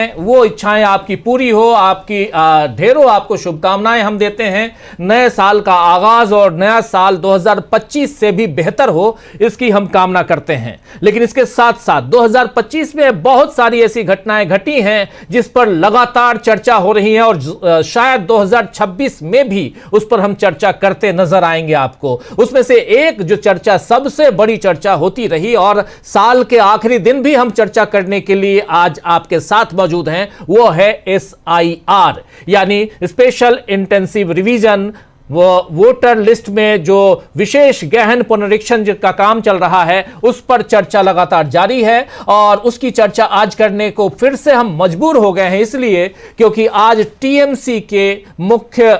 वो इच्छाएं आपकी पूरी हो, आपकी ढेरों आपको शुभकामनाएं हम देते हैं। नए साल का आगाज और नया साल 2025 से भी बेहतर हो, इसकी हम कामना करते हैं। लेकिन इसके साथ साथ 2025 में बहुत सारी ऐसी घटनाएं घटी हैं जिस पर लगातार चर्चा हो रही है और शायद 2026 में भी उस पर हम चर्चा करते नजर आएंगे आपको। उसमें से एक जो चर्चा सबसे बड़ी चर्चा होती रही और साल के आखिरी दिन भी हम चर्चा करने के लिए आज आपके साथ मौजूद हैं, वो है SIR यानी स्पेशल इंटेंसिव रिवीजन। वो वोटर लिस्ट में जो विशेष गहन पुनरीक्षण का काम चल रहा है उस पर चर्चा लगातार जारी है और उसकी चर्चा आज करने को फिर से हम मजबूर हो गए हैं, इसलिए क्योंकि आज TMC के मुख्य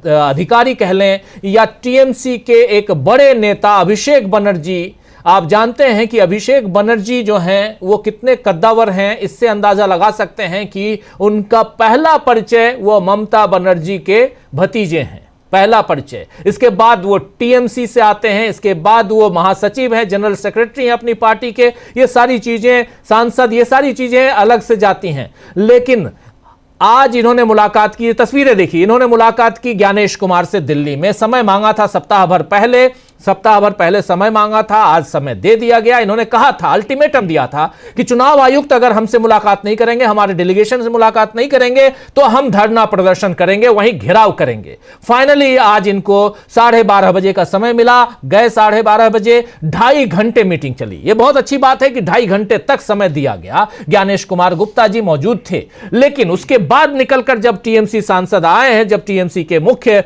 अधिकारी कह लें या TMC के एक बड़े नेता अभिषेक बनर्जी, आप जानते हैं कि अभिषेक बनर्जी जो हैं वो कितने कद्दावर हैं, इससे अंदाजा लगा सकते हैं कि उनका पहला परिचय वो ममता बनर्जी के भतीजे हैं, पहला परिचय। इसके बाद वो TMC से आते हैं, इसके बाद वो महासचिव हैं, जनरल सेक्रेटरी हैं अपनी पार्टी के। ये सारी चीजें, सांसद, ये सारी चीजें अलग से जाती हैं। लेकिन आज इन्होंने मुलाकात की, तस्वीरें देखी, इन्होंने मुलाकात की ज्ञानेश कुमार से दिल्ली में। समय मांगा था सप्ताह भर पहले समय मांगा था, आज समय दे दिया गया। इन्होंने कहा था, अल्टीमेटम दिया था कि चुनाव आयुक्त अगर हमसे मुलाकात नहीं करेंगे, हमारे डेलीगेशन से मुलाकात नहीं करेंगे तो हम धरना प्रदर्शन करेंगे, वहीं घेराव करेंगे। फाइनली आज इनको 12:30 बजे का समय मिला, गए 12:30 बजे, 2.5 घंटे मीटिंग चली। यह बहुत अच्छी बात है कि 2.5 घंटे तक समय दिया गया। ज्ञानेश कुमार गुप्ता जी मौजूद थे, लेकिन उसके बाद निकलकर जब TMC सांसद आए हैं, जब TMC के मुख्य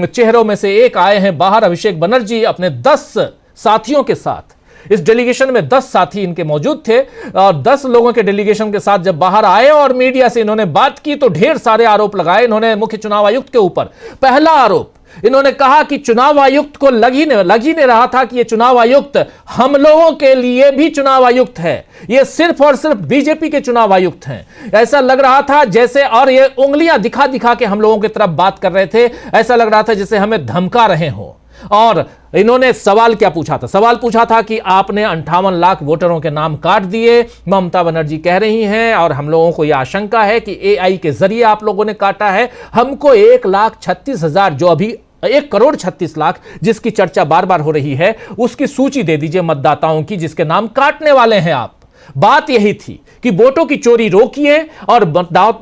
चेहरों में से एक आए हैं बाहर, अभिषेक बनर्जी अपने 10 साथियों के साथ, इस डेलीगेशन में 10 साथी इनके मौजूद थे और 10 लोगों के डेलीगेशन के साथ जब बाहर आए और मीडिया से इन्होंने बात की तो ढेर सारे आरोप लगाए इन्होंने मुख्य चुनाव आयुक्त के ऊपर। पहला आरोप, इन्होंने कहा कि चुनाव आयुक्त को लग ही नहीं रहा था कि यह चुनाव आयुक्त हम लोगों के लिए भी चुनाव आयुक्त है, यह सिर्फ और सिर्फ बीजेपी के चुनाव आयुक्त हैं। ऐसा लग रहा था जैसे, और ये उंगलियां दिखा दिखा के हम लोगों की तरफ बात कर रहे थे, ऐसा लग रहा था जैसे हमें धमका रहे हो। और इन्होंने सवाल क्या पूछा था? सवाल पूछा था कि आपने 58 लाख वोटरों के नाम काट दिए, ममता बनर्जी कह रही हैं और हम लोगों को यह आशंका है कि AI के जरिए आप लोगों ने काटा है। हमको 1,36,000, जो अभी 1,36,00,000 जिसकी चर्चा बार बार हो रही है, उसकी सूची दे दीजिए मतदाताओं की जिसके नाम काटने वाले हैं आप। बात यही थी कि वोटों की चोरी रोकिए और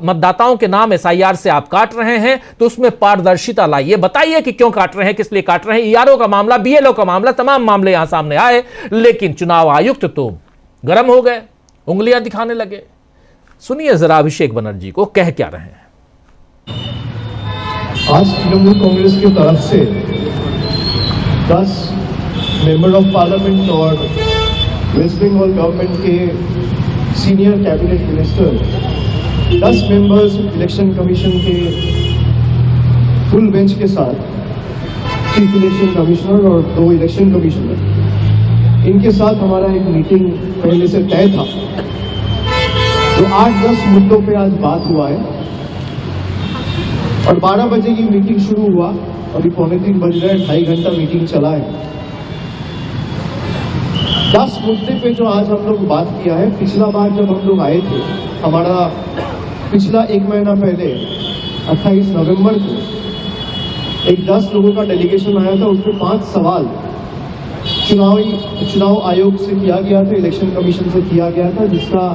मतदाताओं के नाम SIR से आप काट रहे हैं तो उसमें पारदर्शिता लाइए, बताइए कि क्यों काट रहे हैं, किस लिए काट रहे हैं। ERO का मामला, BLO का मामला, तमाम मामले यहां सामने आए, लेकिन चुनाव आयुक्त तो गर्म हो गए, उंगलियां दिखाने लगे। सुनिए जरा अभिषेक बनर्जी को कह क्या रहे हैं। आज तृणमूल कांग्रेस की तरफ से 10 मेंबर ऑफ पार्लियामेंट और वेस्ट बंगाल गवर्नमेंट के senior cabinet minister, 10 members election commission के फुल बेंच के साथ, चीफ इलेक्शन कमिश्नर और 2 इलेक्शन कमिश्नर, इनके साथ हमारा एक मीटिंग पहले से तय था। तो 8-10 मुद्दों पे आज बात हुआ है और 12 बजे की मीटिंग शुरू हुआ, अभी 2:45 बज रहे हैं, 2.5 घंटा मीटिंग चला है। 10 मुद्दे पे जो आज हम लोग बात किया है, पिछला बार जब हम लोग आए थे, हमारा पिछला 1 महीना पहले 28 नवंबर को एक 10 लोगों का डेलीगेशन आया था, उसमें 5 सवाल चुनाव आयोग से किया गया था, इलेक्शन कमीशन से किया गया था, जिसका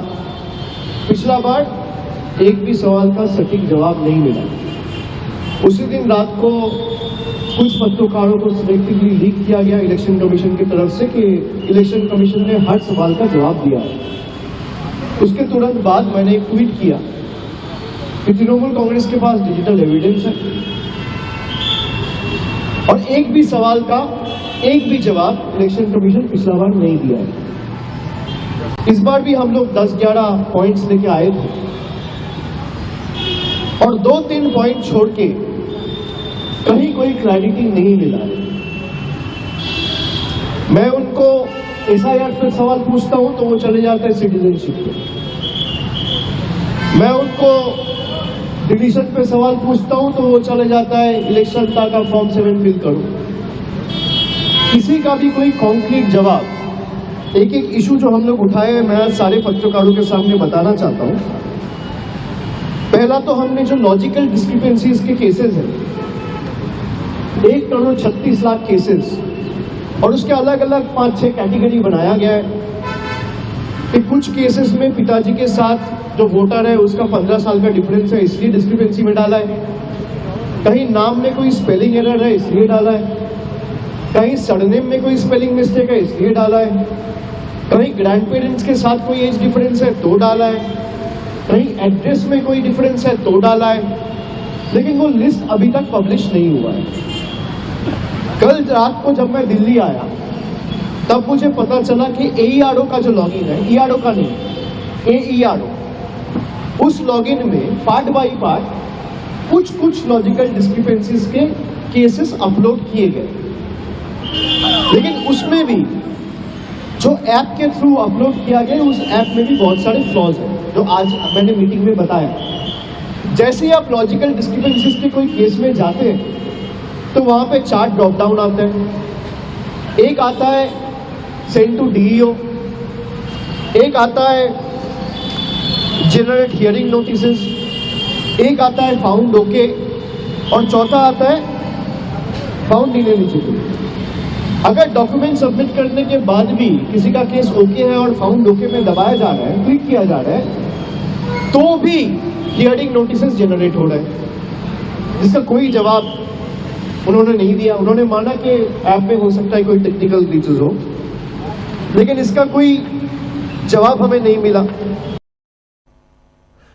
पिछला बार एक भी सवाल का सटीक जवाब नहीं मिला। उसी दिन रात को कुछ पत्रकारों को सिलेक्टिवली लीक किया गया इलेक्शन कमीशन की तरफ से कि इलेक्शन कमीशन ने हर सवाल का जवाब दिया। उसके तुरंत बाद मैंने एक ट्वीट किया कि तृणमूल कांग्रेस के पास डिजिटल एविडेंस है और एक भी सवाल का एक भी जवाब इलेक्शन कमीशन पिछला बार नहीं दिया है। इस बार भी हम लोग 10-11 पॉइंट्स लेके आए थे और 2-3 पॉइंट छोड़ के कहीं कोई क्लैरिटी नहीं मिला। मैं उनको SIR पे सवाल पूछता हूं तो वो चले जाते हैं सिटीजनशिप पे। मैं उनको डिलीशन पे सवाल पूछता हूं तो वो चले जाता है इलेक्शन का फॉर्म 7 फिल करो। किसी का भी कोई कॉन्क्रीट जवाब एक एक इशू जो हम लोग उठाए हैं मैं सारे पत्रकारों के सामने बताना चाहता हूं। पहला तो हमने जो लॉजिकल डिस्क्रिपेंसीज के केसेस हैं, 1,36,00,000 केसेस, और उसके अलग अलग 5-6 कैटेगरी बनाया गया है कि कुछ केसेस में पिताजी के साथ जो वोटर है उसका 15 साल का डिफरेंस है, इसलिए डिस्क्रिपेंसी में डाला है। कहीं नाम में कोई स्पेलिंग एरर है, इसलिए डाला है। कहीं सरनेम में कोई स्पेलिंग मिस्टेक है, इसलिए डाला है। कहीं ग्रैंड पेरेंट्स के साथ कोई एज डिफरेंस है तो डाला है। कहीं एड्रेस में कोई डिफरेंस है तो डाला है। लेकिन वो लिस्ट अभी तक पब्लिश नहीं हुआ है। कल रात को जब मैं दिल्ली आया तब मुझे पता चला कि AERO का जो लॉगिन है, ERO का नहीं, AERO, उस लॉगिन में पार्ट बाय पार्ट कुछ लॉजिकल डिस्क्रिपेंसीज के केसेस अपलोड किए गए। लेकिन उसमें भी जो ऐप के थ्रू अपलोड किया गया उस ऐप में भी बहुत सारे फ्लॉज हैं, जो आज मैंने मीटिंग में बताया। जैसे ही आप लॉजिकल डिस्क्रिपेंसीज के कोई केस में जाते हैं तो वहां पे 4 ड्रॉप डाउन आते हैं। एक आता है सेंड टू DEO, एक आता है जनरेट हियरिंग नोटिसेस, एक आता है फाउंड ओके, और चौथा आता है फाउंड इनएलिजिबल। अगर डॉक्यूमेंट सबमिट करने के बाद भी किसी का केस ओके है और फाउंड ओके में दबाया जा रहा है, क्लिक किया जा रहा है, तो भी हियरिंग नोटिसेस जनरेट हो रहे हैं, जिसका कोई जवाब उन्होंने नहीं दिया। उन्होंने माना कि ऐप में हो सकता है कोई टेक्निकल ग्लिचेस हो, लेकिन इसका कोई जवाब हमें नहीं मिला।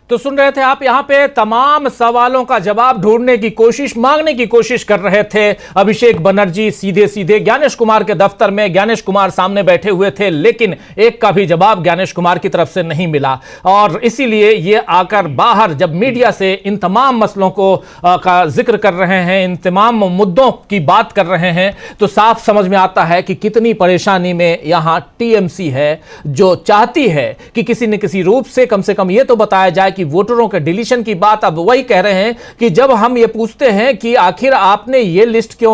तो सुन रहे थे आप, यहां पे तमाम सवालों का जवाब ढूंढने की कोशिश, मांगने की कोशिश कर रहे थे अभिषेक बनर्जी। सीधे सीधे ज्ञानेश कुमार के दफ्तर में ज्ञानेश कुमार सामने बैठे हुए थे, लेकिन एक का भी जवाब ज्ञानेश कुमार की तरफ से नहीं मिला। और इसीलिए ये आकर बाहर जब मीडिया से इन तमाम मसलों को का जिक्र कर रहे हैं, इन तमाम मुद्दों की बात कर रहे हैं, तो साफ समझ में आता है कि कितनी परेशानी में यहां TMC है, जो चाहती है कि किसी न किसी रूप से कम ये तो बताया जाए कि वोटरों के डिलीशन की बात। अब वही कह रहे हैं कि जब हम ये पूछते हैं कि आखिर आपने ये लिस्ट क्यों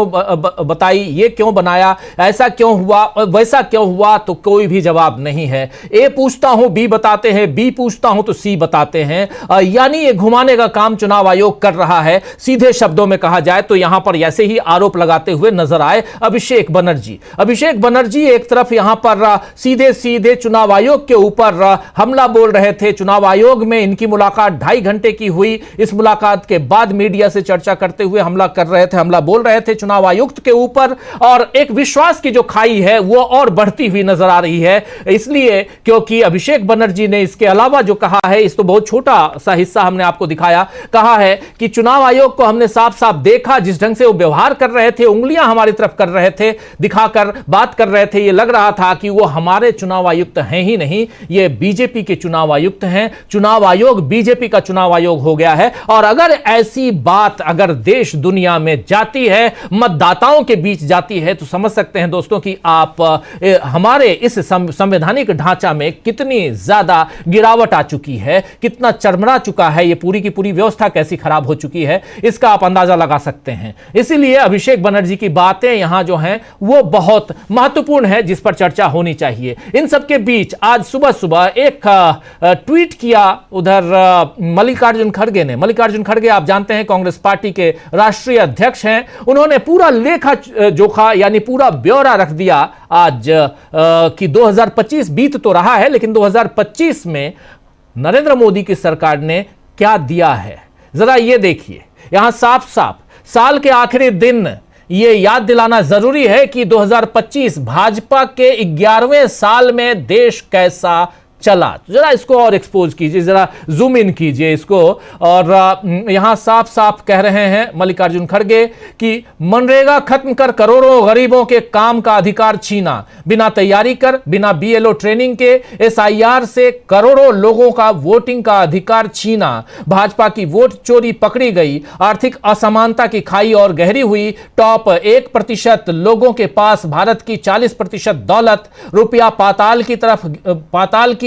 बताई, ये क्यों बनाया, ऐसा क्यों हुआ, वैसा क्यों हुआ, तो कोई भी जवाब नहीं है। ए पूछता हूं B बताते हैं, B पूछता हूं तो C बताते हैं। यानी ये घुमाने का काम चुनाव आयोग कर रहा है। सीधे शब्दों में कहा जाए तो यहां पर ऐसे ही आरोप लगाते हुए नजर आए अभिषेक बनर्जी। अभिषेक बनर्जी एक तरफ यहां पर सीधे सीधे चुनाव आयोग के ऊपर हमला बोल रहे थे। चुनाव आयोग में इनकी मुलाकात 2.5 घंटे की हुई। इस मुलाकात के बाद मीडिया से चर्चा करते हुए हमला बोल रहे थे चुनाव आयुक्त के ऊपर, और एक विश्वास की जो खाई है वो और बढ़ती हुई नजर आ रही है। इसलिए क्योंकि अभिषेक बनर्जी ने इसके अलावा जो कहा है, इस तो बहुत छोटा सा हिस्सा हमने आपको दिखाया, कहा है कि चुनाव आयोग को हमने साफ साफ देखा, जिस ढंग से वो व्यवहार कर रहे थे, उंगलियां हमारी तरफ कर रहे थे, दिखाकर बात कर रहे थे, ये लग रहा था कि वो हमारे चुनाव आयुक्त हैं ही नहीं, ये बीजेपी के चुनाव आयुक्त हैं। चुनाव आयोग बीजेपी का चुनाव आयोग हो गया है। और अगर ऐसी बात अगर देश दुनिया में जाती है, मतदाताओं के बीच जाती है, तो समझ सकते हैं दोस्तों कि आप हमारे इस संवैधानिक ढांचा में कितनी ज्यादा गिरावट आ चुकी है, कितना चरमरा चुका है, ये पूरी की पूरी व्यवस्था कैसी खराब हो चुकी है, इसका आप अंदाजा लगा सकते हैं। इसीलिए अभिषेक बनर्जी की बातें यहां जो हैं वो बहुत महत्वपूर्ण है, जिस पर चर्चा होनी चाहिए। इन सबके बीच आज सुबह सुबह एक ट्वीट किया उधर मल्लिकार्जुन खड़गे आप जानते हैं कांग्रेस पार्टी के राष्ट्रीय अध्यक्ष हैं। उन्होंने पूरा लेखा जोखा यानी पूरा ब्यौरा रख दिया आज कि 2025 बीत तो रहा है, लेकिन 2025 में नरेंद्र मोदी की सरकार ने क्या दिया है, जरा ये देखिए। यहां साफ साफ साल के आखिरी दिन ये याद दिलाना जरूरी है कि 2025 भाजपा के 11वें साल में देश कैसा चला। जरा इसको और एक्सपोज कीजिए, जरा जूम इन कीजिए इसको। और यहां साफ साफ कह रहे हैं मल्लिकार्जुन खड़गे कि मनरेगा खत्म कर करोड़ों गरीबों के काम का अधिकार छीना, बिना तैयारी कर, बिना BLO ट्रेनिंग के SIR से करोड़ों लोगों का वोटिंग का अधिकार छीना, भाजपा की वोट चोरी पकड़ी गई, आर्थिक असमानता की खाई और गहरी हुई, टॉप 1% लोगों के पास भारत की 40% दौलत, रुपया पाताल की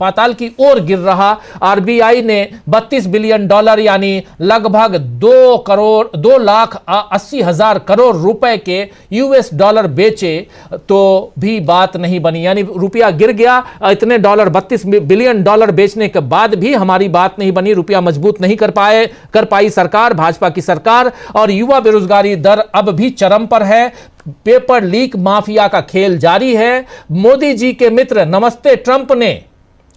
पाताल की ओर गिर रहा। आरबीआई ने $32 बिलियन यानी लगभग 2,80,000 करोड़ रुपए के यूएस डॉलर बेचे तो भी बात नहीं बनी, यानी रुपया गिर गया। इतने $32 बिलियन बेचने के बाद भी हमारी बात नहीं बनी, रुपया मजबूत नहीं कर पाई सरकार, भाजपा की सरकार। और युवा बेरोजगारी दर अब भी चरम पर है। पेपर लीक माफिया का खेल जारी है। मोदी जी के मित्र नमस्ते ट्रंप ने,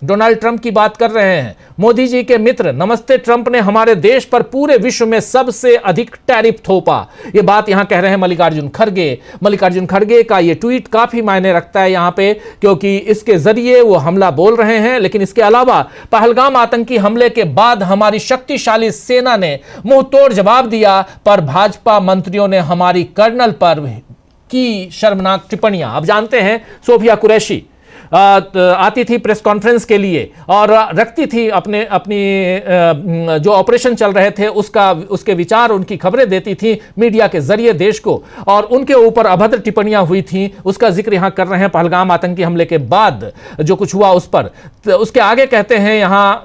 डोनाल्ड ट्रंप की बात कर रहे हैं, मोदी जी के मित्र नमस्ते ट्रंप ने हमारे देश पर पूरे विश्व में सबसे अधिक टैरिफ थोपा। यह बात यहां कह रहे हैं मल्लिकार्जुन खड़गे। मल्लिकार्जुन खड़गे का यह ट्वीट काफी मायने रखता है यहां पे, क्योंकि इसके जरिए वो हमला बोल रहे हैं। लेकिन इसके अलावा पहलगाम आतंकी हमले के बाद हमारी शक्तिशाली सेना ने मुंह तोड़ जवाब दिया, पर भाजपा मंत्रियों ने हमारी कर्नल पर की शर्मनाक टिप्पणियां। अब जानते हैं सोफिया कुरैशी आती थी प्रेस कॉन्फ्रेंस के लिए और रखती थी अपनी जो ऑपरेशन चल रहे थे उसके विचार, उनकी खबरें देती थी मीडिया के जरिए देश को, और उनके ऊपर अभद्र टिप्पणियां हुई थी। उसका जिक्र यहां कर रहे हैं पहलगाम आतंकी हमले के बाद जो कुछ हुआ उस पर। तो उसके आगे कहते हैं यहां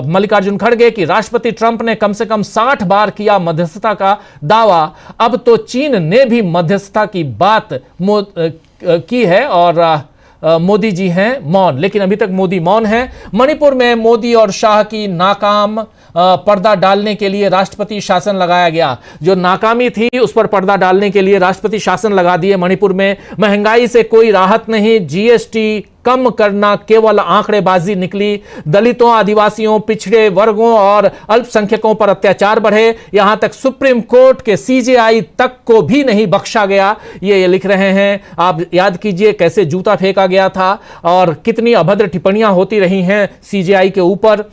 मल्लिकार्जुन खड़गे कि राष्ट्रपति ट्रंप ने कम से कम 60 बार किया मध्यस्थता का दावा, अब तो चीन ने भी मध्यस्थता की बात की है और मोदी जी हैं मौन। लेकिन अभी तक मोदी मौन है। मणिपुर में मोदी और शाह की नाकाम पर्दा डालने के लिए राष्ट्रपति शासन लगाया गया। जो नाकामी थी उस पर पर्दा डालने के लिए राष्ट्रपति शासन लगा दिए। मणिपुर में महंगाई से कोई राहत नहीं, जीएसटी कम करना केवल आंकड़ेबाजी निकली। दलितों, आदिवासियों, पिछड़े वर्गों और अल्पसंख्यकों पर अत्याचार बढ़े, यहां तक सुप्रीम कोर्ट के सीजेआई तक को भी नहीं बख्शा गया। ये लिख रहे हैं। आप याद कीजिए कैसे जूता फेंका गया था और कितनी अभद्र टिप्पणियां होती रही हैं सीजेआई के ऊपर।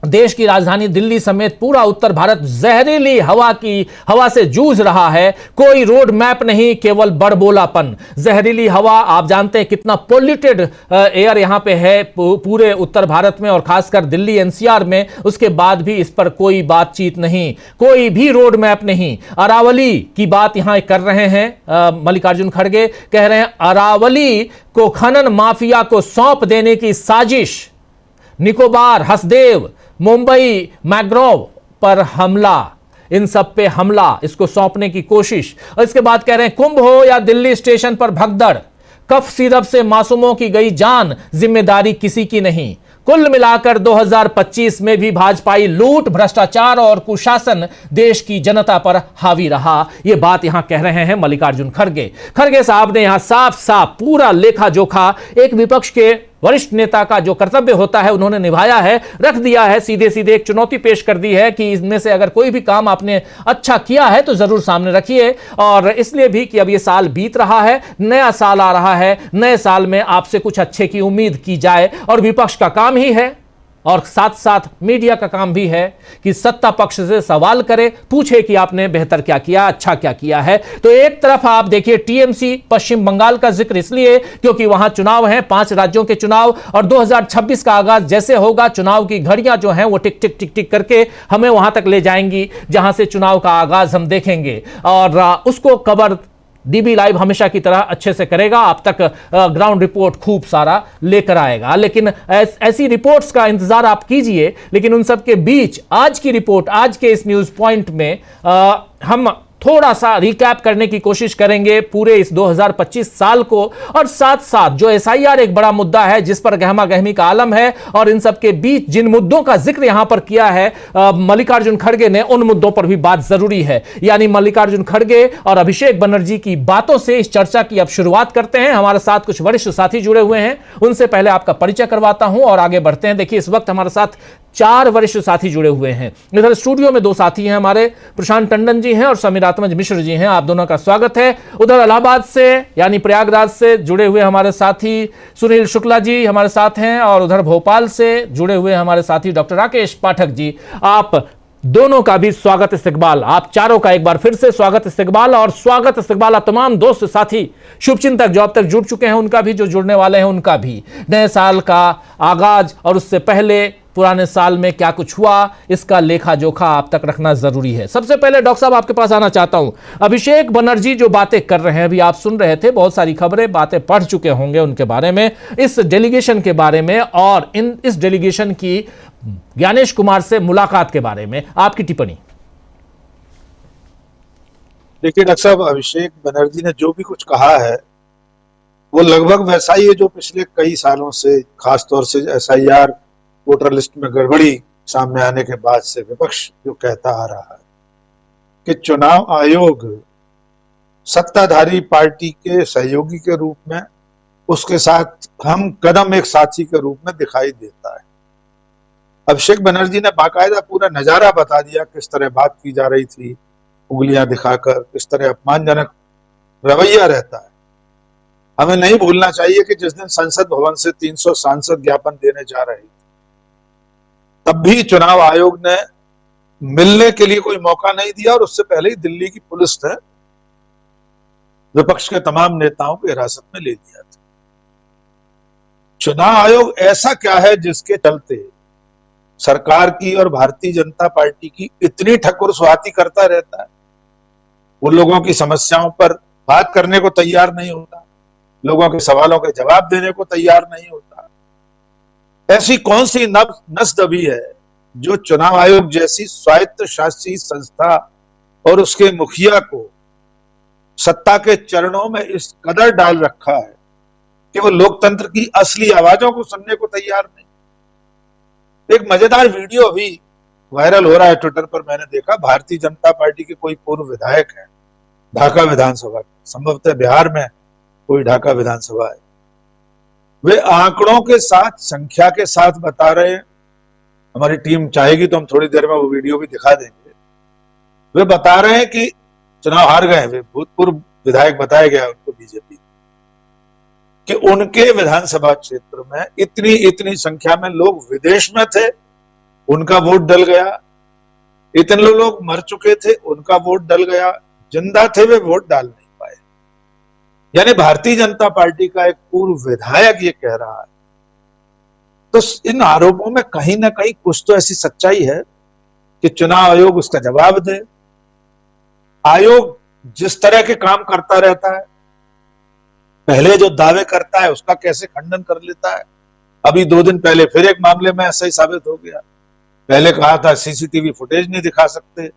देश की राजधानी दिल्ली समेत पूरा उत्तर भारत जहरीली हवा से जूझ रहा है। कोई रोड मैप नहीं, केवल बड़बोलापन। जहरीली हवा, आप जानते हैं कितना पोल्यूटेड एयर यहां पे है पूरे उत्तर भारत में और खासकर दिल्ली एनसीआर में। उसके बाद भी इस पर कोई बातचीत नहीं, कोई भी रोड मैप नहीं। अरावली की बात यहां कर रहे हैं मल्लिकार्जुन खड़गे, कह रहे हैं अरावली को खनन माफिया को सौंप देने की साजिश। निकोबार, हसदेव, मुंबई मैग्रोव पर हमला, इन सब पे हमला, इसको सौंपने की कोशिश। और इसके बाद कह रहे हैं कुंभ हो या दिल्ली स्टेशन पर भगदड़, कफ सिरप से मासूमों की गई जान, जिम्मेदारी किसी की नहीं। कुल मिलाकर 2025 में भी भाजपाई लूट, भ्रष्टाचार और कुशासन देश की जनता पर हावी रहा। यह बात यहां कह रहे हैं मल्लिकार्जुन खड़गे। खड़गे साहब ने यहां साफ साफ पूरा लेखा जोखा एक विपक्ष के वरिष्ठ नेता का जो कर्तव्य होता है उन्होंने निभाया है, रख दिया है। सीधे सीधे एक चुनौती पेश कर दी है कि इसमें से अगर कोई भी काम आपने अच्छा किया है तो जरूर सामने रखिए। और इसलिए भी कि अब ये साल बीत रहा है, नया साल आ रहा है, नए साल में आपसे कुछ अच्छे की उम्मीद की जाए। और विपक्ष का काम ही है और साथ साथ मीडिया का काम भी है कि सत्ता पक्ष से सवाल करे, पूछे कि आपने बेहतर क्या किया, अच्छा क्या किया है। तो एक तरफ आप देखिए टीएमसी पश्चिम बंगाल का जिक्र इसलिए क्योंकि वहां चुनाव हैं, 5 राज्यों के चुनाव, और 2026 का आगाज जैसे होगा चुनाव की घड़ियां जो हैं वो टिक टिक टिक टिक करके हमें वहां तक ले जाएंगी जहां से चुनाव का आगाज हम देखेंगे। और उसको कवर डीबी लाइव हमेशा की तरह अच्छे से करेगा, आप तक ग्राउंड रिपोर्ट खूब सारा लेकर आएगा। लेकिन ऐसी रिपोर्ट्स का इंतजार आप कीजिए। लेकिन उन सब के बीच आज की रिपोर्ट, आज के इस न्यूज पॉइंट में हम थोड़ा सा रिकैप करने की कोशिश करेंगे पूरे इस 2025 साल को, और साथ साथ जो एसआईआर एक बड़ा मुद्दा है जिस पर गहमा गहमी का आलम है, और इन सब के बीच जिन मुद्दों का जिक्र यहां पर किया है मल्लिकार्जुन खड़गे ने, उन मुद्दों पर भी बात जरूरी है। यानी मल्लिकार्जुन खड़गे और अभिषेक बनर्जी की बातों से इस चर्चा की अब शुरुआत करते हैं। हमारे साथ कुछ वरिष्ठ साथी जुड़े हुए हैं, उनसे पहले आपका परिचय करवाता हूं और आगे बढ़ते हैं। देखिए इस वक्त हमारे साथ 4 वरिष्ठ साथी जुड़े हुए हैं। इधर स्टूडियो में 2 साथी हैं हमारे, प्रशांत टंडन जी हैं और समीर आत्मज मिश्र जी हैं, आप दोनों का स्वागत है। उधर इलाहाबाद से यानी प्रयागराज से जुड़े हुए हमारे साथी सुनील शुक्ला जी हमारे साथ हैं, और उधर भोपाल से जुड़े हुए हमारे साथी डॉक्टर राकेश पाठक जी। आप दोनों का भी स्वागत इस्तकबाल, आप चारों का एक बार फिर से स्वागत इस्तकबाल। और स्वागत इस्तकबाल आप तमाम दोस्त साथी शुभचिंतक जो अब तक जुड़ चुके हैं उनका भी, जो जुड़ने वाले हैं उनका भी। नए साल का आगाज और उससे पहले पुराने साल में क्या कुछ हुआ, इसका लेखा जोखा आप तक रखना जरूरी है। सबसे पहले डॉक्टर साहब आपके पास आना चाहता हूं। अभिषेक बनर्जी जो बातें कर रहे हैं, अभी आप सुन रहे थे, बहुत सारी खबरें बातें पढ़ चुके होंगे उनके बारे में, इस डेलीगेशन के बारे में और इस डेलीगेशन की ज्ञानेश कुमार से मुलाकात के बारे में आपकी टिप्पणी। देखिए डॉक्टर साहब, अभिषेक बनर्जी ने जो भी कुछ कहा है वो लगभग वैसा ही है जो पिछले कई सालों से, खासतौर से SIR वोटर लिस्ट में गड़बड़ी सामने आने के बाद से विपक्ष जो कहता आ रहा है कि चुनाव आयोग सत्ताधारी पार्टी के सहयोगी के रूप में, उसके साथ हम कदम एक साथी के रूप में दिखाई देता है। अभिषेक बनर्जी ने बाकायदा पूरा नजारा बता दिया किस तरह बात की जा रही थी, उंगलियां दिखाकर, किस तरह अपमानजनक रवैया रहता है। हमें नहीं भूलना चाहिए कि जिस दिन संसद भवन से 300 सांसद ज्ञापन देने जा रहे थे, तब भी चुनाव आयोग ने मिलने के लिए कोई मौका नहीं दिया और उससे पहले ही दिल्ली की पुलिस ने विपक्ष के तमाम नेताओं को हिरासत में ले लिया था। चुनाव आयोग ऐसा क्या है जिसके चलते सरकार की और भारतीय जनता पार्टी की इतनी ठकुर सुहाती करता रहता है? वो लोगों की समस्याओं पर बात करने को तैयार नहीं होता, लोगों के सवालों के जवाब देने को तैयार नहीं होता। ऐसी कौन सी नस दबी है जो चुनाव आयोग जैसी स्वायत्त शासी संस्था और उसके मुखिया को सत्ता के चरणों में इस कदर डाल रखा है कि वो लोकतंत्र की असली आवाजों को सुनने को तैयार नहीं। एक मजेदार वीडियो अभी वायरल हो रहा है ट्विटर पर, मैंने देखा। भारतीय जनता पार्टी के कोई पूर्व विधायक है ढाका विधानसभा, संभवतः बिहार में कोई ढाका विधानसभा है, वे आंकड़ों के साथ, संख्या के साथ बता रहे हैं। हमारी टीम चाहेगी तो हम थोड़ी देर में वो वीडियो भी दिखा देंगे। वे बता रहे हैं कि चुनाव हार गए, वे भूतपूर्व विधायक बताया गया उनको बीजेपी, कि उनके विधानसभा क्षेत्र में इतनी इतनी संख्या में लोग विदेश में थे, उनका वोट डल गया। इतने लोग मर चुके थे, उनका वोट डल गया। जिंदा थे, वे वोट डाल नहीं पाए। यानी भारतीय जनता पार्टी का एक पूर्व विधायक ये कह रहा है। तो इन आरोपों में कहीं ना कहीं कुछ तो ऐसी सच्चाई है कि चुनाव आयोग उसका जवाब दे। आयोग जिस तरह के काम करता रहता है, पहले जो दावे करता है उसका कैसे खंडन कर लेता है। अभी 2 दिन पहले फिर एक मामले में ऐसा ही साबित हो गया। पहले कहा था CCTV फुटेज नहीं दिखा सकते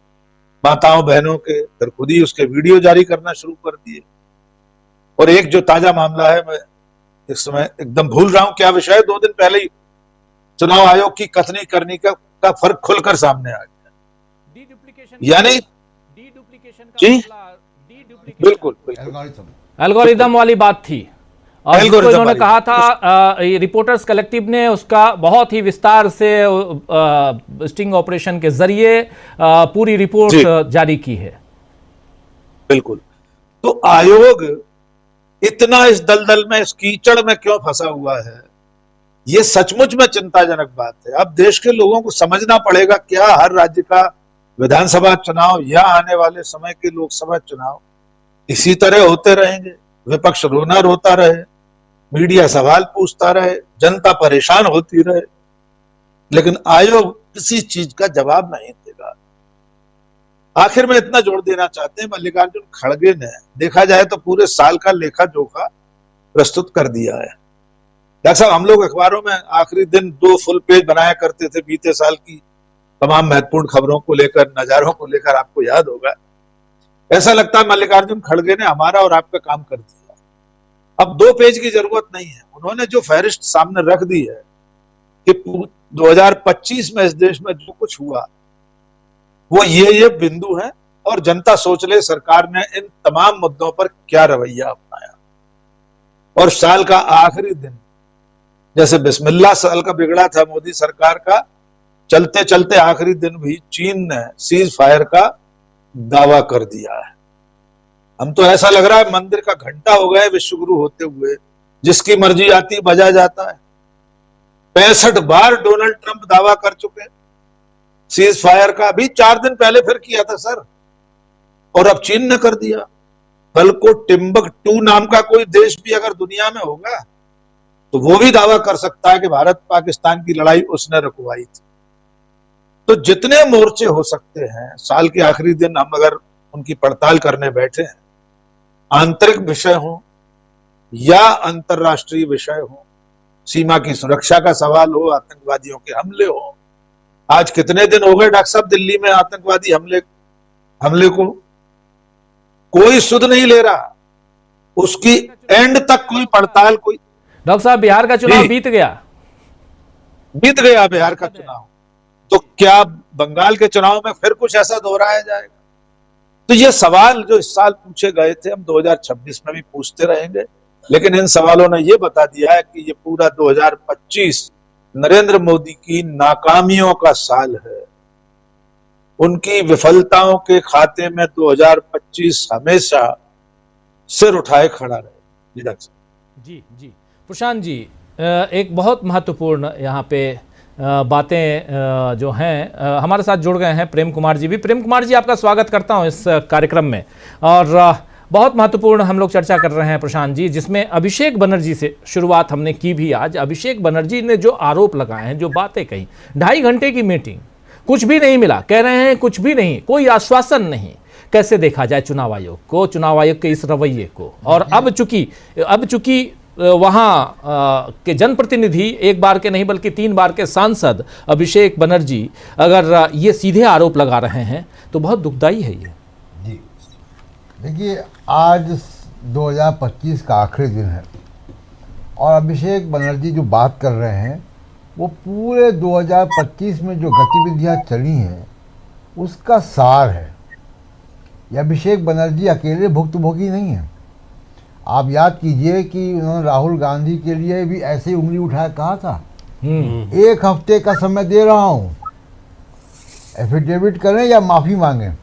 माताओं बहनों के, फिर खुद ही उसके वीडियो जारी करना शुरू कर दिए। और एक जो ताजा मामला है, मैं इस समय एकदम भूल रहा हूं क्या विषय है, 2 दिन पहले ही चुनाव आयोग की कथनी करनी का फर्क खुलकर सामने आ गया। यानी जी बिल्कुल एल्गोरिदम वाली बात थी। और जिसको इन्होंने कहा था, रिपोर्टर्स कलेक्टिव ने उसका बहुत ही विस्तार से स्टिंग ऑपरेशन के जरिए पूरी रिपोर्ट जारी की है। बिल्कुल। तो आयोग इतना इस दलदल में, इस कीचड़ में क्यों फंसा हुआ है, ये सचमुच में चिंताजनक बात है। अब देश के लोगों को समझना पड़ेगा, क्या हर राज्य का विधानसभा चुनाव या आने वाले समय के लोकसभा चुनाव इसी तरह होते रहेंगे? विपक्ष रोना रोता रहे, मीडिया सवाल पूछता रहे, जनता परेशान होती रहे, लेकिन आयोग किसी चीज का जवाब नहीं देगा। आखिर में इतना जोड़ देना चाहते हैं, मल्लिकार्जुन खड़गे ने देखा जाए तो पूरे साल का लेखा जोखा प्रस्तुत कर दिया है। डॉक्टर साहब, हम लोग अखबारों में आखिरी दिन 2 फुल पेज बनाया करते थे बीते साल की तमाम महत्वपूर्ण खबरों को लेकर, नजारों को लेकर, आपको याद होगा। ऐसा लगता है मल्लिकार्जुन खड़गे ने हमारा और आपका काम कर दिया। अब 2 पेज की जरूरत नहीं है। उन्होंने जो फहरिस्त सामने रख दी है कि 2025 में इस देश में जो कुछ हुआ वो ये बिंदु है, और जनता सोच ले सरकार ने इन तमाम मुद्दों पर क्या रवैया अपनाया। और साल का आखिरी दिन, जैसे बिस्मिल्लाह साल का बिगड़ा था मोदी सरकार का, चलते चलते आखिरी दिन भी चीन ने सीज फायर का दावा कर दिया है। हम तो ऐसा लग रहा है मंदिर का घंटा हो गया विश्व गुरु होते हुए, जिसकी मर्जी आती बजा जाता है। 65 बार डोनाल्ड ट्रंप दावा कर चुके, सीज फायर का भी 4 दिन पहले फिर किया था सर, और अब चीन ने कर दिया। कल को टिम्बकटू नाम का कोई देश भी अगर दुनिया में होगा तो वो भी दावा कर सकता है कि भारत पाकिस्तान की लड़ाई उसने रुकवाई थी। तो जितने मोर्चे हो सकते हैं, साल के आखिरी दिन हम अगर उनकी पड़ताल करने बैठे हैं, आंतरिक विषय हो या अंतरराष्ट्रीय विषय हो, सीमा की सुरक्षा का सवाल हो, आतंकवादियों के हमले हो। आज कितने दिन हो गए डॉक्टर साहब दिल्ली में आतंकवादी हमले को कोई सुध नहीं ले रहा, उसकी एंड तक कोई पड़ताल कोई। डॉक्टर साहब, बिहार का चुनाव बीत गया बिहार का चुनाव, तो क्या बंगाल के चुनाव में फिर कुछ ऐसा दोहराया जाएगा? तो ये सवाल जो इस साल पूछे गए थे, हम 2026 में भी पूछते रहेंगे, लेकिन इन सवालों ने ये बता दिया है कि ये पूरा 2025 नरेंद्र मोदी की नाकामियों का साल है। उनकी विफलताओं के खाते में 2025 हमेशा सिर उठाए खड़ा रहे। जी जी प्रशांत जी, एक बहुत महत्वपूर्ण यहाँ पे बातें जो हैं, हमारे साथ जुड़ गए हैं प्रेम कुमार जी भी। प्रेम कुमार जी, आपका स्वागत करता हूँ इस कार्यक्रम में। और बहुत महत्वपूर्ण हम लोग चर्चा कर रहे हैं प्रशांत जी, जिसमें अभिषेक बनर्जी से शुरुआत हमने की भी आज। अभिषेक बनर्जी ने जो आरोप लगाए हैं, जो बातें कही, 2.5 घंटे की मीटिंग, कुछ भी नहीं मिला, कह रहे हैं कुछ भी नहीं, कोई आश्वासन नहीं। कैसे देखा जाए चुनाव आयोग को, चुनाव आयोग के इस रवैये को? और अब चूंकि वहाँ के जनप्रतिनिधि एक बार के नहीं बल्कि 3 बार के सांसद अभिषेक बनर्जी अगर ये सीधे आरोप लगा रहे हैं तो बहुत दुखदाई है ये। जी देखिए, आज 2025 का आखिरी दिन है और अभिषेक बनर्जी जो बात कर रहे हैं वो पूरे 2025 में जो गतिविधियां चली हैं उसका सार है। ये अभिषेक बनर्जी अकेले भुक्तभोगी नहीं है। आप याद कीजिए कि उन्होंने राहुल गांधी के लिए भी ऐसे ही उंगली उठाया, कहा था 1 हफ्ते का समय दे रहा हूँ, एफिडेविट करें या माफ़ी मांगें,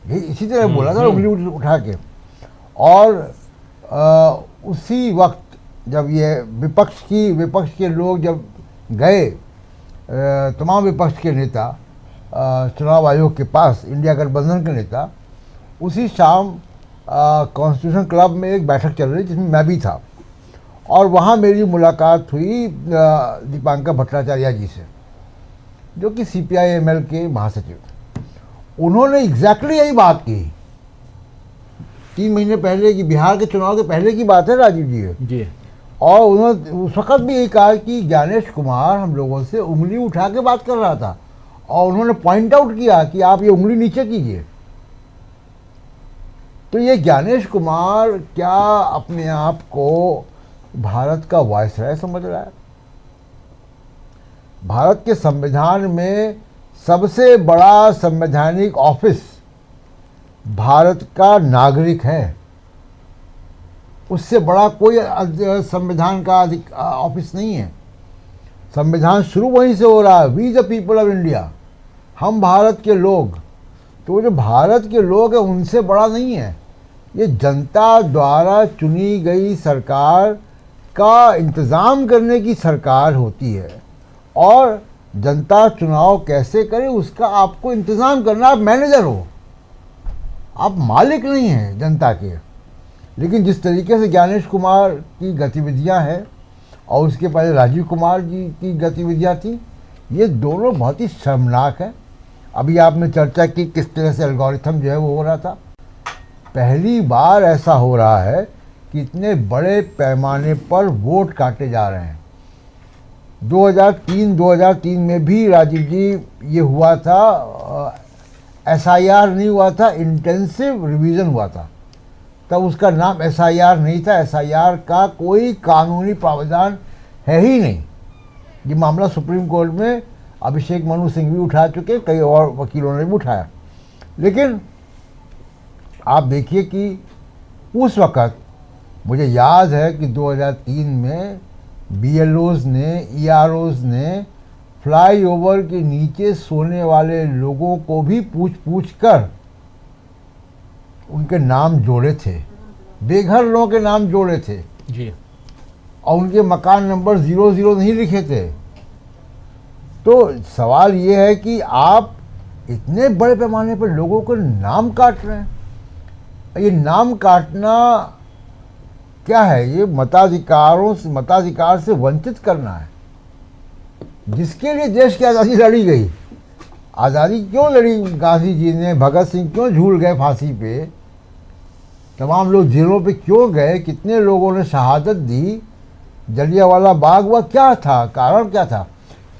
ये इसी तरह बोला था उंगली उठा के। और उसी वक्त जब ये विपक्ष के लोग जब गए, तमाम विपक्ष के नेता चुनाव आयोग के पास, इंडिया गठबंधन के नेता, उसी शाम कॉन्स्टिट्यूशन क्लब में एक बैठक चल रही जिसमें मैं भी था और वहाँ मेरी मुलाकात हुई दीपांकर भट्टाचार्य जी से, जो कि CPI-ML के महासचिव। उन्होंने एग्जैक्टली यही बात की 3 महीने पहले की, बिहार के चुनाव के पहले की बात है राजीव जी। और उन्होंने उस वक़्त भी यही कहा कि ज्ञानेश कुमार हम लोगों से उंगली उठा के बात कर रहा था और उन्होंने पॉइंट आउट किया कि आप ये उंगली नीचे कीजिए। तो ये ज्ञानेश कुमार क्या अपने आप को भारत का वायसराय समझ रहा है? भारत के संविधान में सबसे बड़ा संवैधानिक ऑफिस भारत का नागरिक है, उससे बड़ा कोई संविधान का ऑफिस नहीं है। संविधान शुरू वहीं से हो रहा है, we the people of India, हम भारत के लोग। तो जो भारत के लोग हैं उनसे बड़ा नहीं है। ये जनता द्वारा चुनी गई सरकार का इंतज़ाम करने की सरकार होती है और जनता चुनाव कैसे करे उसका आपको इंतज़ाम करना। आप मैनेजर हो, आप मालिक नहीं हैं जनता के। लेकिन जिस तरीके से ज्ञानेश कुमार की गतिविधियां हैं और उसके पहले राजीव कुमार जी की गतिविधियां थी, ये दोनों बहुत ही शर्मनाक है। अभी आपने चर्चा की किस तरह से एल्गोरिथम जो है वो हो रहा था। पहली बार ऐसा हो रहा है कि इतने बड़े पैमाने पर वोट काटे जा रहे हैं। 2003 में भी राजीव जी ये हुआ था, SIR नहीं हुआ था, इंटेंसिव रिवीजन हुआ था। तब उसका नाम SIR नहीं था, SIR का कोई कानूनी प्रावधान है ही नहीं। ये मामला सुप्रीम कोर्ट में अभिषेक मनु सिंह भी उठा चुके, कई और वकीलों ने भी उठाया। लेकिन आप देखिए कि उस वक़्त मुझे याद है कि 2003 में BLOs ने, EROs ने फ्लाईओवर के नीचे सोने वाले लोगों को भी पूछ कर उनके नाम जोड़े थे, बेघर लोगों के नाम जोड़े थे जी, और उनके मकान नंबर 00 नहीं लिखे थे। तो सवाल ये है कि आप इतने बड़े पैमाने पर लोगों को नाम काट रहे हैं। ये नाम काटना क्या है ये? मताधिकार से वंचित करना है, जिसके लिए देश की आज़ादी लड़ी गई। आज़ादी क्यों लड़ी गांधी जी ने? भगत सिंह क्यों झूल गए फांसी पे? तमाम लोग जेलों पे क्यों गए? कितने लोगों ने शहादत दी? जलियांवाला बाग हुआ, क्या था? कारण क्या था?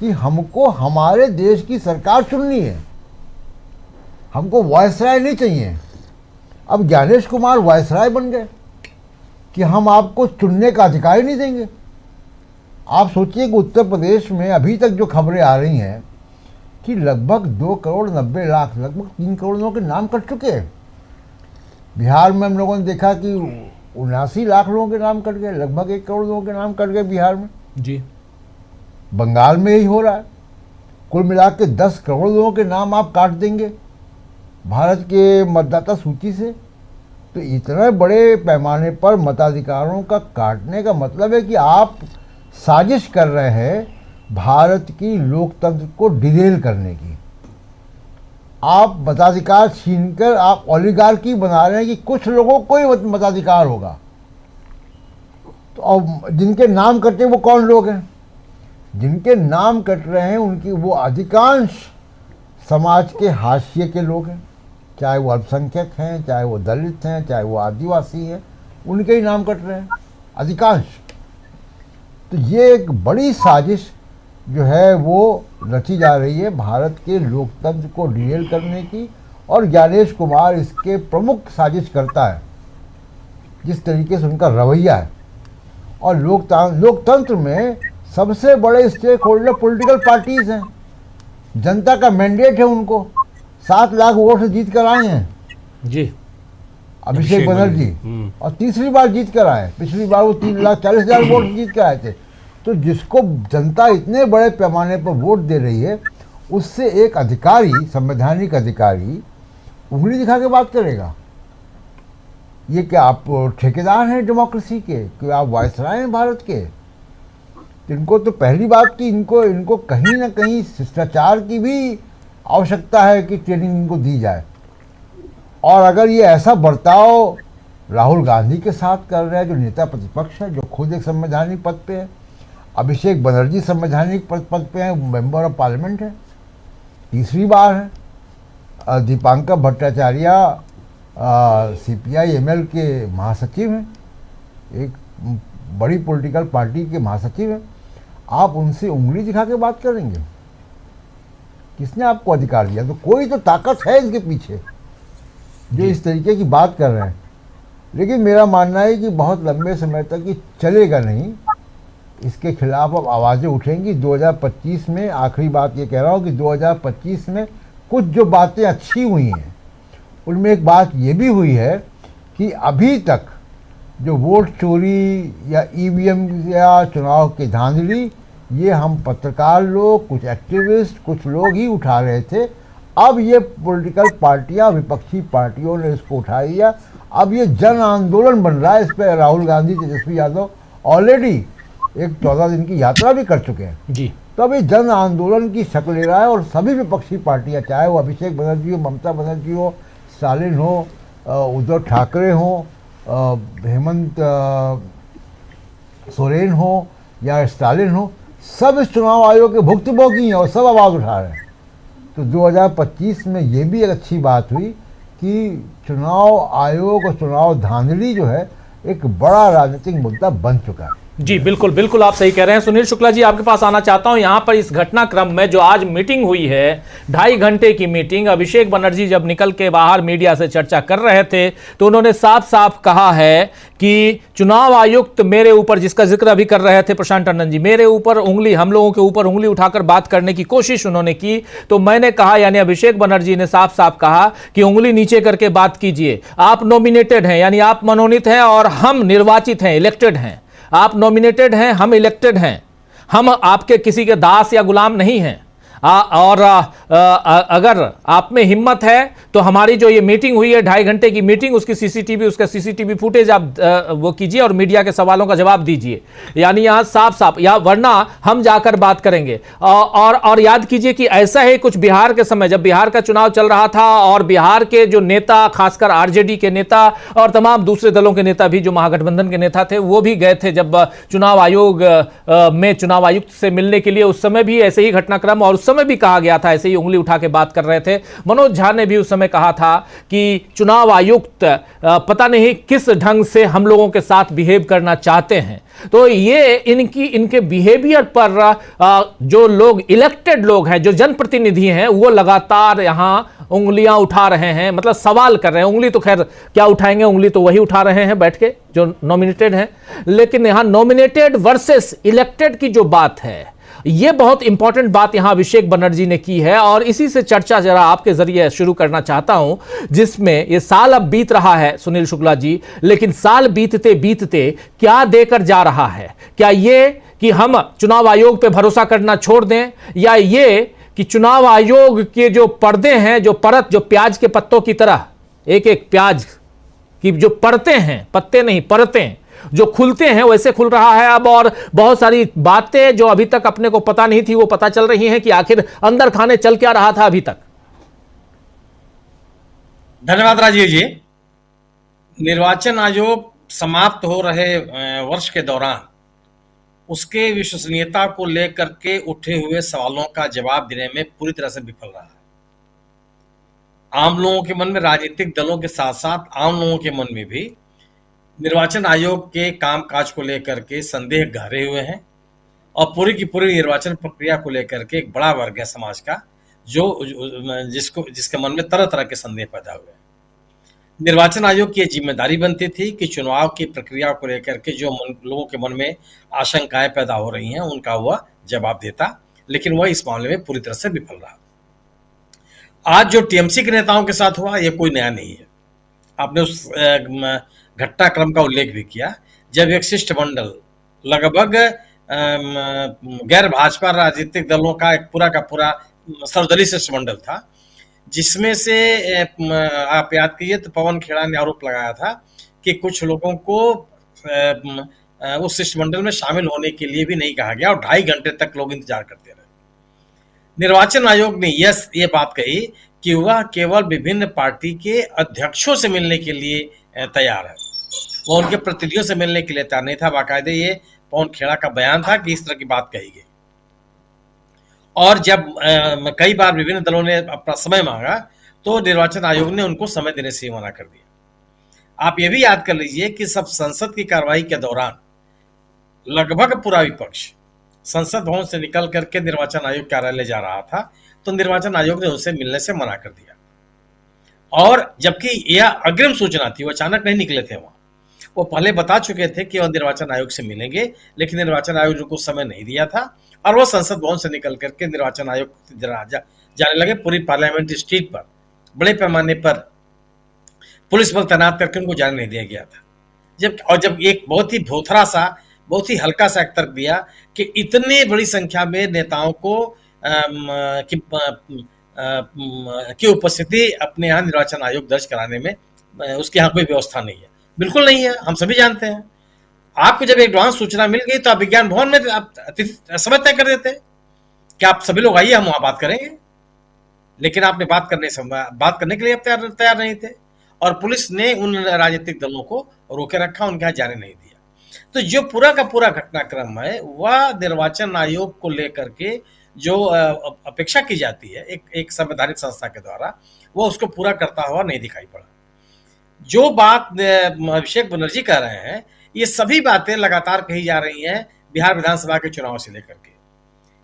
कि हमको हमारे देश की सरकार चुननी है, हमको वायसराय नहीं चाहिए। अब ज्ञानेश कुमार वायसराय बन गए कि हम आपको चुनने का अधिकार ही नहीं देंगे। आप सोचिए कि उत्तर प्रदेश में अभी तक जो खबरें आ रही हैं कि लगभग 2,90,00,000 लगभग 3 करोड़ लोगों के नाम कट चुके हैं। बिहार में हम लोगों ने देखा कि 79 लाख लोगों के नाम कट गए, लगभग 1 करोड़ लोगों के नाम कट गए बिहार में। जी, बंगाल में यही हो रहा है। कुल मिला के 10 करोड़ लोगों के नाम आप काट देंगे भारत के मतदाता सूची से। तो इतने बड़े पैमाने पर मताधिकारों का काटने का मतलब है कि आप साजिश कर रहे हैं भारत की लोकतंत्र को डिरेल करने की। आप मताधिकार छीनकर आप ओलिगार्की बना रहे हैं कि कुछ लोगों को ही मताधिकार होगा। तो अब जिनके नाम कटे वो कौन लोग हैं? जिनके नाम कट रहे हैं उनकी वो अधिकांश समाज के हाशिए के लोग हैं, चाहे वो अल्पसंख्यक हैं, चाहे वो दलित हैं, चाहे वो आदिवासी हैं, उनके ही नाम कट रहे हैं अधिकांश। तो ये एक बड़ी साजिश जो है वो रची जा रही है भारत के लोकतंत्र को डिरेल करने की, और ज्ञानेश कुमार इसके प्रमुख साजिश करता है, जिस तरीके से उनका रवैया है। और लोकतंत्र में सबसे बड़े स्टेक होल्डर पॉलिटिकल पार्टीज हैं। जनता का मैंडेट है उनको, 7 लाख वोट से जीत कर आए हैं जी अभिषेक बनर्जी, और तीसरी बार जीत कर आए। पिछली बार वो 3,40,000 वोट जीत कर आए थे। तो जिसको जनता इतने बड़े पैमाने पर वोट दे रही है, उससे एक अधिकारी, संवैधानिक अधिकारी, उंगली दिखा के बात करेगा? ये क्या आप ठेकेदार हैं डेमोक्रेसी के? कि आप वायसराय हैं भारत के? इनको तो पहली बात कि इनको कहीं ना कहीं शिष्टाचार की भी आवश्यकता है कि ट्रेनिंग इनको दी जाए। और अगर ये ऐसा बर्ताव राहुल गांधी के साथ कर रहे हैं, जो नेता प्रतिपक्ष है, जो खुद एक संवैधानिक पद पे है, अभिषेक बनर्जी संवैधानिक पद पे हैं, मेंबर ऑफ पार्लियामेंट है, तीसरी बार है, दीपांकर भट्टाचार्य CPI-ML के महासचिव हैं, एक बड़ी पॉलिटिकल पार्टी के महासचिव हैं। आप उनसे उंगली दिखा के बात करेंगे? किसने आपको अधिकार दिया? तो कोई तो ताकत है इसके पीछे जो इस तरीके की बात कर रहे हैं। लेकिन मेरा मानना है कि बहुत लंबे समय तक ये चलेगा नहीं, इसके खिलाफ अब आवाज़ें उठेंगी। 2025 में, आखिरी बात ये कह रहा हूँ कि 2025 में कुछ जो बातें अच्छी हुई हैं, उनमें एक बात ये भी हुई है कि अभी तक जो वोट चोरी या EVM या चुनाव की धांधली, ये हम पत्रकार लोग, कुछ एक्टिविस्ट, कुछ लोग ही उठा रहे थे। अब ये पॉलिटिकल पार्टियां, विपक्षी पार्टियों ने इसको उठा लिया। अब ये जन आंदोलन बन रहा है। इस पर राहुल गांधी, तेजस्वी यादव ऑलरेडी एक 14 दिन की यात्रा भी कर चुके हैं जी। तो अब ये जन आंदोलन की शक्ल ले रहा है। और सभी विपक्षी पार्टियां, चाहे वो अभिषेक बनर्जी हो, ममता बनर्जी हो, स्टालिन हो, उद्धव ठाकरे हो, हेमंत सोरेन हो या स्टालिन हो, सब इस चुनाव आयोग के भुक्तभोगी हैं और सब आवाज़ उठा रहे हैं। तो 2025 में ये भी एक अच्छी बात हुई कि चुनाव आयोग और चुनाव धांधली जो है एक बड़ा राजनीतिक मुद्दा बन चुका है। जी बिल्कुल बिल्कुल, आप सही कह रहे हैं। सुनील शुक्ला जी, आपके पास आना चाहता हूं। यहां पर इस घटनाक्रम में जो आज मीटिंग हुई है, 2.5 घंटे की मीटिंग, अभिषेक बनर्जी जब निकल के बाहर मीडिया से चर्चा कर रहे थे तो उन्होंने साफ साफ कहा है कि चुनाव आयुक्त मेरे ऊपर, जिसका जिक्र अभी कर रहे थे प्रशांत टंडन जी, मेरे ऊपर उंगली, हम लोगों के ऊपर उंगली उठाकर बात करने की कोशिश उन्होंने की। तो मैंने कहा, यानी अभिषेक बनर्जी ने साफ साफ कहा कि उंगली नीचे करके बात कीजिए। आप नॉमिनेटेड हैं, यानी आप मनोनीत हैं, और हम निर्वाचित हैं, इलेक्टेड हैं। आप नॉमिनेटेड हैं, हम इलेक्टेड हैं। हम आपके किसी के दास या गुलाम नहीं हैं। और अगर आप में हिम्मत है तो हमारी जो ये मीटिंग हुई है 2.5 घंटे की मीटिंग, उसका सीसीटीवी फुटेज आप वो कीजिए और मीडिया के सवालों का जवाब दीजिए। यानी यहां साफ साफ, या वरना हम जाकर बात करेंगे। और याद कीजिए कि ऐसा है कुछ बिहार के समय, जब बिहार का चुनाव चल रहा था और बिहार के जो नेता, खासकर आरजेडी के नेता और तमाम दूसरे दलों के नेता भी, जो महागठबंधन के नेता थे, वो भी गए थे जब चुनाव आयोग में चुनाव आयुक्त से मिलने के लिए। उस समय भी ऐसे ही घटनाक्रम, और उस समय भी कहा गया था, ऐसे ही उंगली उठा के बात कर रहे थे। मनोज झा ने भी उस समय कहा था कि चुनाव आयुक्त पता नहीं किस ढंग से हम लोगों के साथ बिहेव करना चाहते हैं। तो ये इनके बिहेवियर पर जो लोग, इलेक्टेड लोग हैं, जो जनप्रतिनिधि हैं, वो लगातार यहां उंगलियां उठा रहे हैं, मतलब सवाल कर रहे हैं। उंगली तो खैर क्या उठाएंगे, उंगली तो वही उठा रहे हैं बैठ के जो नॉमिनेटेड हैं। लेकिन यहां नॉमिनेटेड वर्सेस इलेक्टेड की जो बात है, यह बहुत इंपॉर्टेंट बात यहां अभिषेक बनर्जी ने की है। और इसी से चर्चा जरा आपके जरिए शुरू करना चाहता हूं, जिसमें ये साल अब बीत रहा है सुनील शुक्ला जी, लेकिन साल बीतते बीतते क्या देकर जा रहा है? क्या ये कि हम चुनाव आयोग पे भरोसा करना छोड़ दें, या ये कि चुनाव आयोग के जो पर्दे हैं, जो परत, जो प्याज के पत्तों की तरह, एक एक प्याज की जो परतें हैं, पत्ते नहीं परतें, जो खुलते हैं वैसे खुल रहा है अब। और बहुत सारी बातें जो अभी तक अपने को पता नहीं थी, वो पता चल रही हैं कि आखिर अंदर खाने चल क्या रहा था अभी तक। धन्यवाद राजीव जी। निर्वाचन आयोग समाप्त हो रहे वर्ष के दौरान उसके विश्वसनीयता को लेकर के उठे हुए सवालों का जवाब देने में पूरी तरह से विफल रहा है। आम लोगों के मन में, राजनीतिक दलों के साथ साथ आम लोगों के मन में भी निर्वाचन आयोग के कामकाज को लेकर के संदेह गहरे हुए हैं, और पूरी की पूरी निर्वाचन प्रक्रिया को लेकर के एक बड़ा वर्ग है समाज का जो जिसके मन में तरह तरह के संदेह पैदा हुए हैं। निर्वाचन आयोग की जिम्मेदारी बनती थी कि चुनाव की प्रक्रिया को लेकर के जो लोगों के मन में आशंकाएं पैदा हो रही हैं, उनका वह जवाब देता, लेकिन वह इस मामले में पूरी तरह से विफल रहा। आज जो टीएमसी के नेताओं के साथ हुआ, यह कोई नया नहीं है। आपने उस घटनाक्रम का उल्लेख भी किया, जब एक शिष्टमंडल, लगभग गैर भाजपा राजनीतिक दलों का एक पूरा का पूरा सर्वदलीय शिष्टमंडल था, जिसमें से आप याद कीजिए तो पवन खेड़ा ने आरोप लगाया था कि कुछ लोगों को उस शिष्टमंडल में शामिल होने के लिए भी नहीं कहा गया, और 2.5 घंटे तक लोग इंतजार करते रहे। निर्वाचन आयोग ने ये बात कही कि वह केवल विभिन्न पार्टी के अध्यक्षों से मिलने के लिए तैयार है, वह उनके प्रतिनिधियों से मिलने के लिए तैयार नहीं था। बाकायदे ये पवन खेड़ा का बयान था कि इस तरह की बात कही गई। और जब कई बार विभिन्न दलों ने अपना समय मांगा, तो निर्वाचन आयोग ने उनको समय देने से ही मना कर दिया। आप ये भी याद कर लीजिए कि सब संसद की कार्रवाई के दौरान लगभग पूरा विपक्ष संसद भवन से निकल करके निर्वाचन आयोग कार्यालय जा रहा था, तो निर्वाचन आयोग ने उनसे मिलने से मना कर दिया। और जबकि यह अग्रिम सूचना थी, वो अचानक नहीं निकले थे वहां, वो पहले बता चुके थे कि वह निर्वाचन आयोग से मिलेंगे, लेकिन निर्वाचन आयोग ने कुछ समय नहीं दिया था, और वह संसद भवन से निकल करके निर्वाचन आयोग जाने लगे। पूरी पार्लियामेंट्री स्ट्रीट पर बड़े पैमाने पर पुलिस बल तैनात करके उनको जाने नहीं दिया गया था। जब एक बहुत ही भोथरा सा, बहुत ही हल्का सा एक तर्क दिया कि इतने बड़ी संख्या में नेताओं को की उपस्थिति अपने यहाँ निर्वाचन आयोग दर्ज कराने में, उसके यहाँ कोई व्यवस्था नहीं है। बिल्कुल नहीं है, हम सभी जानते हैं। आपको जब एडवांस सूचना मिल गई तो आप विज्ञान भवन में आप समय तय कर देते कि आप सभी लोग आइए, हम वहां बात करेंगे, लेकिन आपने बात करने के लिए तैयार नहीं थे, और पुलिस ने उन राजनीतिक दलों को रोके रखा, उनके यहाँ जाने नहीं दिया। तो जो पूरा का पूरा घटनाक्रम है, वह निर्वाचन आयोग को लेकर के जो अपेक्षा की जाती है एक संवैधानिक संस्था के द्वारा, वो उसको पूरा करता हुआ नहीं दिखाई पड़ा। जो बात अभिषेक बनर्जी कह रहे हैं, ये सभी बातें लगातार कही जा रही हैं बिहार विधानसभा के चुनाव से लेकर के।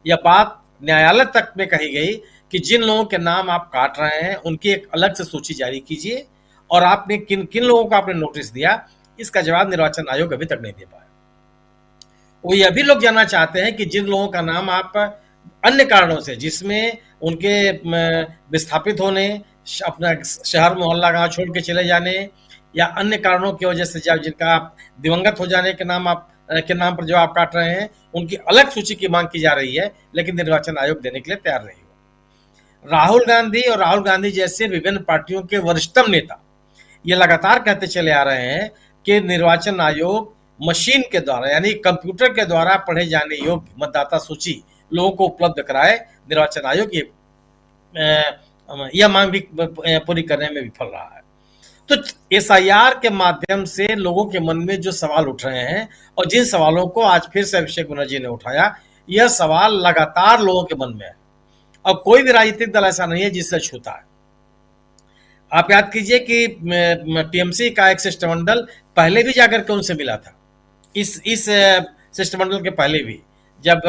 यह बात न्यायालय तक में कही गई कि जिन लोगों के नाम आप काट रहे हैं, उनकी एक अलग से सूची जारी कीजिए, और आपने किन किन लोगों को आपने नोटिस दिया, इसका जवाब निर्वाचन आयोग अभी तक नहीं दे पाया। वो यह भी लोग जानना चाहते हैं कि जिन लोगों का नाम आप अन्य कारणों से, जिसमें उनके विस्थापित होने, अपना शहर मोहल्ला गांव छोड़ के चले जाने, या अन्य कारणों की वजह से जब जिनका आप दिवंगत हो जाने के नाम पर जो आप काट रहे हैं, उनकी अलग सूची की मांग की जा रही है, लेकिन निर्वाचन आयोग देने के लिए तैयार नहीं हुआ। राहुल गांधी और राहुल गांधी जैसे विभिन्न पार्टियों के वरिष्ठतम नेता ये लगातार कहते चले आ रहे हैं कि निर्वाचन आयोग मशीन के द्वारा यानी कंप्यूटर के द्वारा पढ़े जाने योग्य मतदाता सूची लोगों को उपलब्ध कराए। निर्वाचन आयोग यह मांग भी पूरी करने में विफल रहा है। तो एसआईआर के माध्यम से लोगों के मन में जो सवाल उठ रहे हैं और जिन सवालों को आज फिर से अभिषेक बनर्जी ने उठाया, यह सवाल लगातार लोगों के मन में है। अब कोई भी राजनीतिक दल ऐसा नहीं है जिससे छूता है। आप याद कीजिए कि टीएमसी का एक शिष्टमंडल पहले भी जाकर के उनसे मिला था। इस शिष्टमंडल के पहले भी जब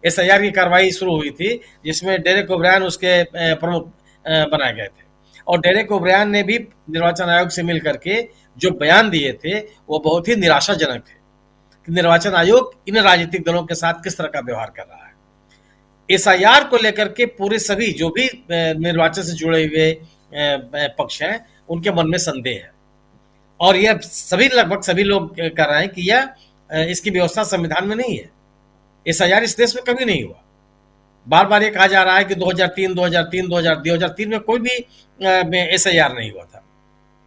एसआईआर की कार्रवाई शुरू हुई थी, जिसमें डेरेक ओब्रायन उसके प्रमुख बनाए गए थे, और डेरेक ओब्रायन ने भी निर्वाचन आयोग से मिल करके जो बयान दिए थे वो बहुत ही निराशाजनक थे कि निर्वाचन आयोग इन राजनीतिक दलों के साथ किस तरह का व्यवहार कर रहा है। एसआईआर को लेकर के पूरे सभी जो भी निर्वाचन से जुड़े हुए पक्ष हैं उनके मन में संदेह है, और यह लगभग सभी लोग कर रहे हैं कि यह इसकी व्यवस्था संविधान में नहीं है। एसआईआर इस देश में कभी नहीं हुआ। बार बार ये कहा जा रहा है कि 2003 में कोई भी एसआईआर नहीं हुआ था,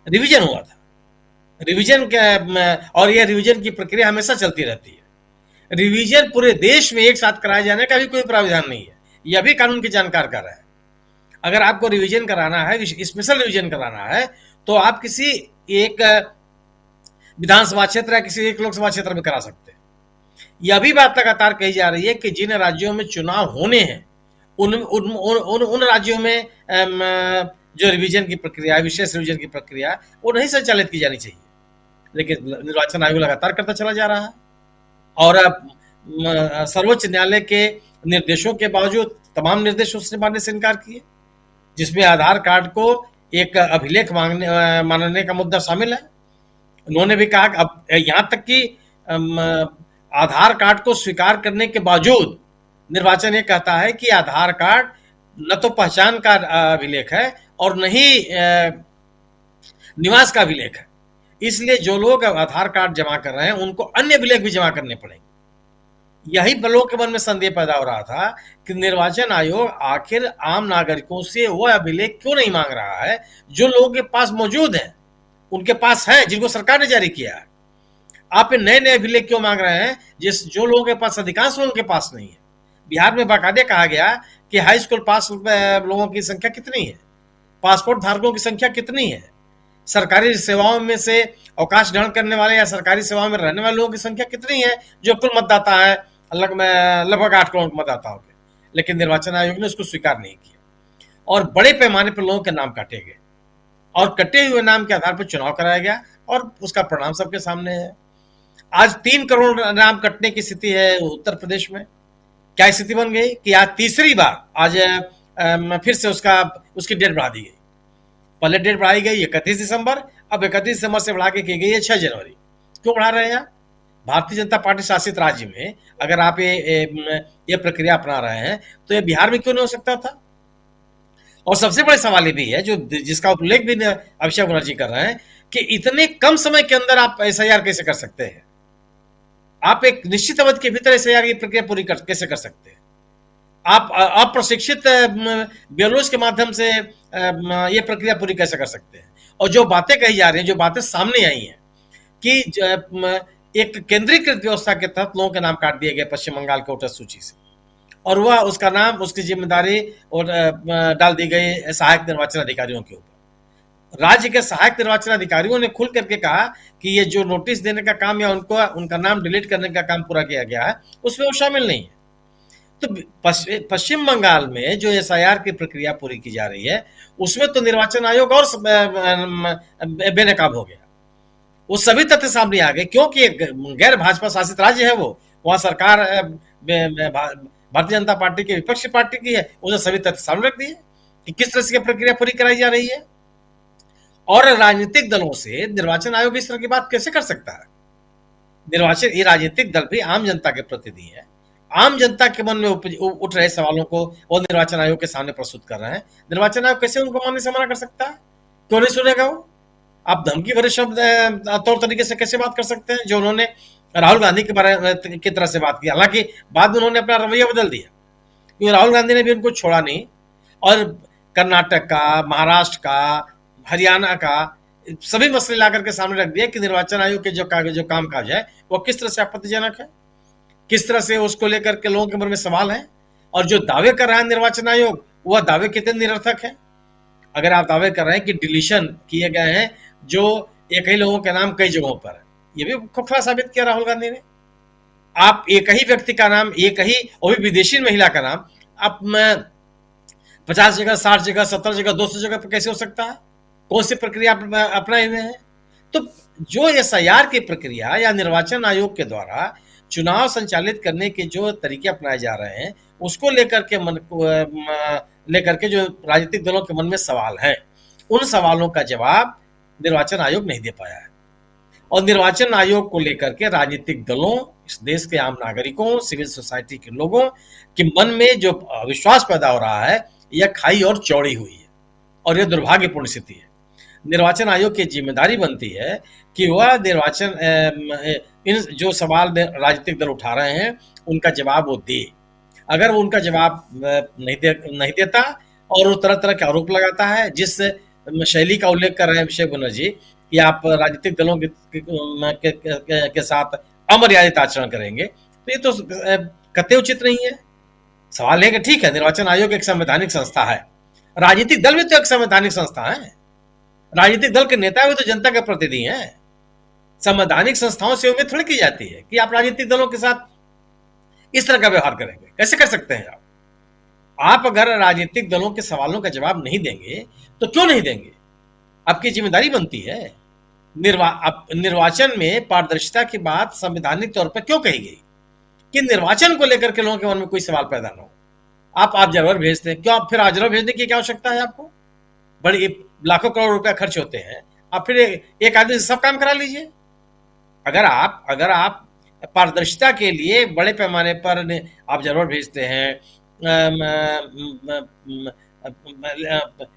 रिवीजन हुआ था। रिवीजन और यह रिवीजन की प्रक्रिया हमेशा चलती रहती है। रिवीजन पूरे देश में एक साथ कराए जाने का भी कोई प्रावधान नहीं है, यह भी कानून की जानकार कर रहा है। अगर आपको रिवीजन कराना है, स्पेशल रिवीजन कराना है, तो आप किसी एक विधानसभा क्षेत्र या किसी एक लोकसभा क्षेत्र में करा सकते हैं। यह भी बात लगातार कही जा रही है कि जिन राज्यों में चुनाव होने हैं उन राज्यों में जो रिवीजन की प्रक्रिया, विशेष रिवीजन की प्रक्रिया, वो नहीं संचालित की जानी चाहिए। लेकिन निर्वाचन आयोग लगातार करता चला जा रहा है, और सर्वोच्च न्यायालय के निर्देशों के बावजूद तमाम निर्देश उसने मानने से इनकार किए, जिसमें आधार कार्ड को एक अभिलेख मानने का मुद्दा शामिल है। उन्होंने भी कहा कि अब यहाँ तक कि आधार कार्ड को स्वीकार करने के बावजूद निर्वाचन ये कहता है कि आधार कार्ड न तो पहचान का अभिलेख है और न ही निवास का अभिलेख है। इसलिए जो लोग आधार कार्ड जमा कर रहे हैं उनको अन्य अभिलेख भी जमा करने पड़ेंगे। यही लोगों के मन में संदेह पैदा हो रहा था कि निर्वाचन आयोग आखिर आम नागरिकों से वह अभिलेख क्यों नहीं मांग रहा है जो लोगों के पास मौजूद है, उनके पास है, जिनको सरकार ने जारी किया है। आप नए नए अभिलेख क्यों मांग रहे हैं जो लोगों के पास, अधिकांश लोगों के पास नहीं है। बिहार में बाकायदे कहा गया कि हाई स्कूल पास लोगों की संख्या कितनी है, पासपोर्ट धारकों की संख्या कितनी है, सरकारी सेवाओं में से अवकाश ग्रहण करने वाले या सरकारी सेवाओं में रहने वाले लोगों की संख्या कितनी है, जो कुल मतदाता है लगभग 8 करोड़ मतदाता हो गए। लेकिन निर्वाचन आयोग ने उसको स्वीकार नहीं किया और बड़े पैमाने पर लोगों के नाम काटे गए, और कटे हुए नाम के आधार पर चुनाव कराया गया, और उसका परिणाम सबके सामने है। आज 3 करोड़ नाम कटने की स्थिति है उत्तर प्रदेश में। क्या स्थिति बन गई कि आज तीसरी बार आज फिर से उसकी डेट बढ़ा दी गई। पहले डेट बढ़ाई गई 31 दिसंबर, अब 31 दिसंबर से बढ़ा के की गई है 6 जनवरी। क्यों बढ़ा रहे हैं? भारतीय जनता पार्टी शासित राज्य में अगर आप ये प्रक्रिया अपना रहे हैं तो ये बिहार में क्यों नहीं हो सकता था? और सबसे बड़े सवाल ये भी है, जो जिसका उल्लेख भी अभिषेक बनर्जी कर रहे हैं, कि इतने कम समय के अंदर आप एसआईआर कैसे कर सकते हैं? आप एक निश्चित अवधि के भीतर एसआईआर की प्रक्रिया पूरी कैसे कर सकते हैं? आप अप्रशिक्षित बेलोज के माध्यम से ये प्रक्रिया पूरी कैसे कर सकते हैं? और जो बातें कही जा रही हैं, जो बातें सामने आई हैं कि एक केंद्रीकृत व्यवस्था के तहत लोगों के नाम काट दिए गए पश्चिम बंगाल के वोटर सूची से, और वह उसका नाम, उसकी जिम्मेदारी और डाल दी गई सहायक निर्वाचन अधिकारियों के ऊपर। राज्य के सहायक निर्वाचन अधिकारियों ने खुल करके कहा कि ये जो नोटिस देने का काम या उनका नाम डिलीट करने का काम पूरा किया गया है उसमें वो शामिल नहीं है। तो पश्चिम बंगाल में जो एसआईआर की प्रक्रिया पूरी की जा रही है उसमें तो निर्वाचन आयोग और बेनकाब हो गया। वो सभी तथ्य सामने आ गए, क्योंकि गैर भाजपा शासित राज्य है, वो वहां सरकार भारतीय जनता पार्टी की विपक्षी पार्टी की है। उसने सभी तथ्य सामने रख दिए कि किस तरह से प्रक्रिया पूरी कराई जा रही है, और राजनीतिक दलों से निर्वाचन आयोग इस तरह की बात कैसे कर सकता है? ये राजनीतिक दल भी आम जनता के प्रतिनिधि है, आम जनता के मन में उठ रहे सवालों को वो निर्वाचन आयोग के सामने प्रस्तुत कर रहे हैं। निर्वाचन आयोग कैसे उनको मानने से मना कर सकता है? क्यों नहीं सुनेगा वो? आप धमकी भरे शब्द तौर तरीके से कैसे बात कर सकते हैं, जो उन्होंने राहुल गांधी के बारे की तरह से बात की? हालांकि बाद में उन्होंने अपना रवैया बदल दिया, क्योंकि राहुल गांधी ने भी उनको छोड़ा नहीं, और कर्नाटक का, महाराष्ट्र का, हरियाणा का सभी मसले ला करके सामने रख दिया कि निर्वाचन आयोग के जो कामकाज है वो किस तरह से आपत्तिजनक है, किस तरह से उसको लेकर के लोगों के मन में सवाल है, और जो दावे कर रहा है निर्वाचन आयोग वह दावे कितने निरर्थक है। अगर आप दावे कर रहे हैं कि डिलीशन किए गए हैं जो एक ही लोगों के नाम कई जगहों पर है, ये भी खोखला साबित किया राहुल गांधी ने। आप एक ही व्यक्ति का नाम, एक ही और भी विदेशी महिला का नाम आप 50 जगह, 60 जगह, 70 जगह, 200 जगह पर कैसे हो सकता है? कौन सी प्रक्रिया अपनाए हुए हैं? तो जो एसआईआर की प्रक्रिया या निर्वाचन आयोग के द्वारा चुनाव संचालित करने के जो तरीके अपनाए जा रहे हैं उसको लेकर के जो राजनीतिक दलों के मन में सवाल हैं, उन सवालों का जवाब निर्वाचन आयोग नहीं दे पाया है। और निर्वाचन आयोग को लेकर के राजनीतिक दलों, इस देश के आम नागरिकों, सिविल सोसाइटी के लोगों के मन में जो विश्वास पैदा हो रहा है यह खाई और चौड़ी हुई है और यह दुर्भाग्यपूर्ण स्थिति है। निर्वाचन आयोग की जिम्मेदारी बनती है कि वह इन जो सवाल राजनीतिक दल उठा रहे हैं उनका जवाब वो दे। अगर वो उनका जवाब नहीं देता और वो तरह तरह के आरोप लगाता है, जिस शैली का उल्लेख कर रहे हैं अभिषेक बनर्जी कि आप राजनीतिक दलों के साथ अमर्यादित आचरण करेंगे, तो ये तो कतई उचित नहीं है। सवाल है कि ठीक है, निर्वाचन आयोग एक संवैधानिक संस्था है, राजनीतिक दल भी तो एक संवैधानिक संस्था है, राजनीतिक दल के नेता भी तो जनता के प्रतिनिधि हैं। संवैधानिक संस्थाओं से उम्मीद थोड़ी की जाती है कि आप राजनीतिक दलों के साथ इस तरह का व्यवहार करेंगे। कैसे कर सकते हैं आप अगर राजनीतिक दलों के सवालों का जवाब नहीं देंगे तो क्यों नहीं देंगे? आपकी जिम्मेदारी बनती है। निर्वाचन में पारदर्शिता की बात संवैधानिक तौर पर क्यों कही गई कि निर्वाचन को लेकर के लोगों के मन में कोई सवाल पैदा ना हो? आप ऑब्जर्वर भेजते हैं, क्यों? आप फिर ऑब्जर्वर भेजने की क्या आवश्यकता है आपको? बड़ी लाखों करोड़ रुपया खर्च होते हैं, आप फिर एक आदमी से सब काम करा लीजिए। अगर आप पारदर्शिता के लिए बड़े पैमाने पर ऑब्जर्वर भेजते हैं,